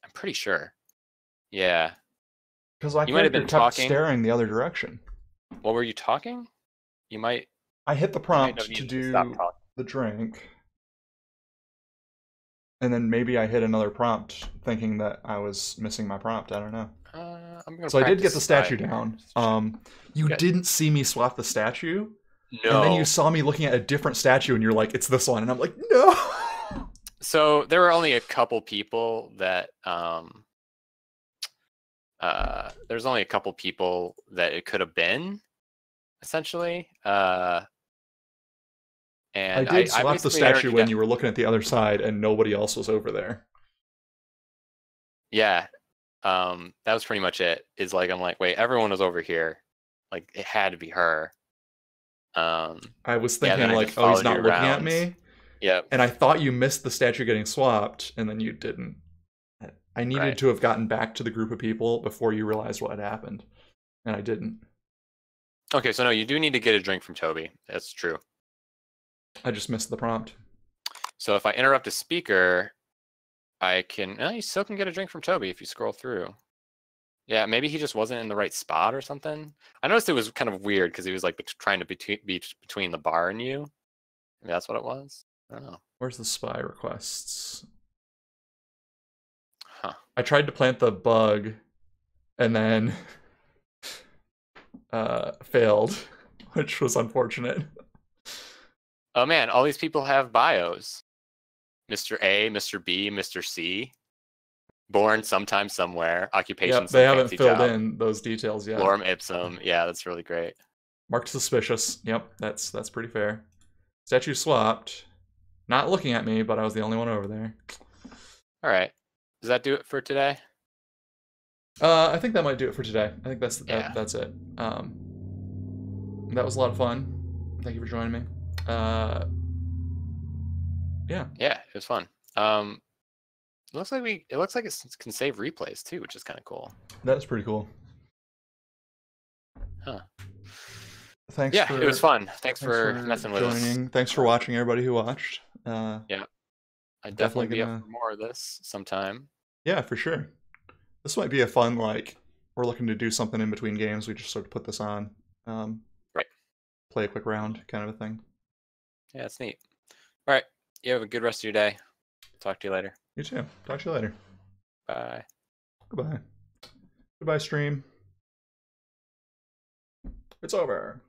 Speaker 1: I'm pretty sure. Yeah.
Speaker 2: Because my character kept staring the other direction.
Speaker 1: What were you talking? You might.
Speaker 2: I hit the prompt to do the drink. And then maybe I hit another prompt thinking that I was missing my prompt. I don't know. So I did get the statue down. You didn't see me swap the statue.
Speaker 1: No.
Speaker 2: And then you saw me looking at a different statue and you're like, it's this one. And I'm like, no.
Speaker 1: So there were only a couple people that there's only a couple people that it could have been, essentially. And
Speaker 2: I did swap the statue when you were looking at the other side and nobody else was over there.
Speaker 1: Yeah. That was pretty much it. Is like, I'm like, wait, everyone was over here. Like, it had to be her.
Speaker 2: I was thinking like, oh, he's not looking at me.
Speaker 1: Yeah.
Speaker 2: And I thought you missed the statue getting swapped, and then you didn't. I needed to have gotten back to the group of people before you realized what had happened, and I didn't.
Speaker 1: Okay, so no, you do need to get a drink from Toby. That's true.
Speaker 2: I just missed the prompt.
Speaker 1: So if I interrupt a speaker, I can... you still can get a drink from Toby if you scroll through. Yeah, maybe he just wasn't in the right spot or something. I noticed it was kind of weird because he was like trying to be between the bar and you. Maybe that's what it was. I don't know.
Speaker 2: Where's the spy requests?
Speaker 1: Huh.
Speaker 2: I tried to plant the bug and then failed, which was unfortunate.
Speaker 1: Oh man, all these people have bios. Mr. A, Mr. B, Mr. C. Born sometime somewhere. Occupation.
Speaker 2: Yep, they haven't filled in those details yet.
Speaker 1: Lorem ipsum. Yeah, that's really great.
Speaker 2: Marked suspicious. Yep, that's pretty fair. Statue swapped. Not looking at me, but I was the only one over there.
Speaker 1: All right. Does that do it for today?
Speaker 2: I think that might do it for today. I think that's
Speaker 1: Yeah.
Speaker 2: that's it. That was a lot of fun. Thank you for joining me. Yeah.
Speaker 1: Yeah, it was fun. It looks like it can save replays too, which is kind of cool.
Speaker 2: That's pretty cool.
Speaker 1: Huh.
Speaker 2: Thanks.
Speaker 1: Yeah, it was fun. Thanks for messing with us.
Speaker 2: Thanks for watching, everybody who watched.
Speaker 1: Yeah, I'd definitely be up for more of this sometime.
Speaker 2: Yeah, for sure. This might be a fun, like, we're looking to do something in between games. We just sort of put this on.
Speaker 1: Right.
Speaker 2: Play a quick round kind of a thing.
Speaker 1: Yeah, it's neat. All right. You have a good rest of your day. Talk to you later.
Speaker 2: You too. Talk to you later.
Speaker 1: Bye.
Speaker 2: Goodbye. Goodbye, stream. It's over.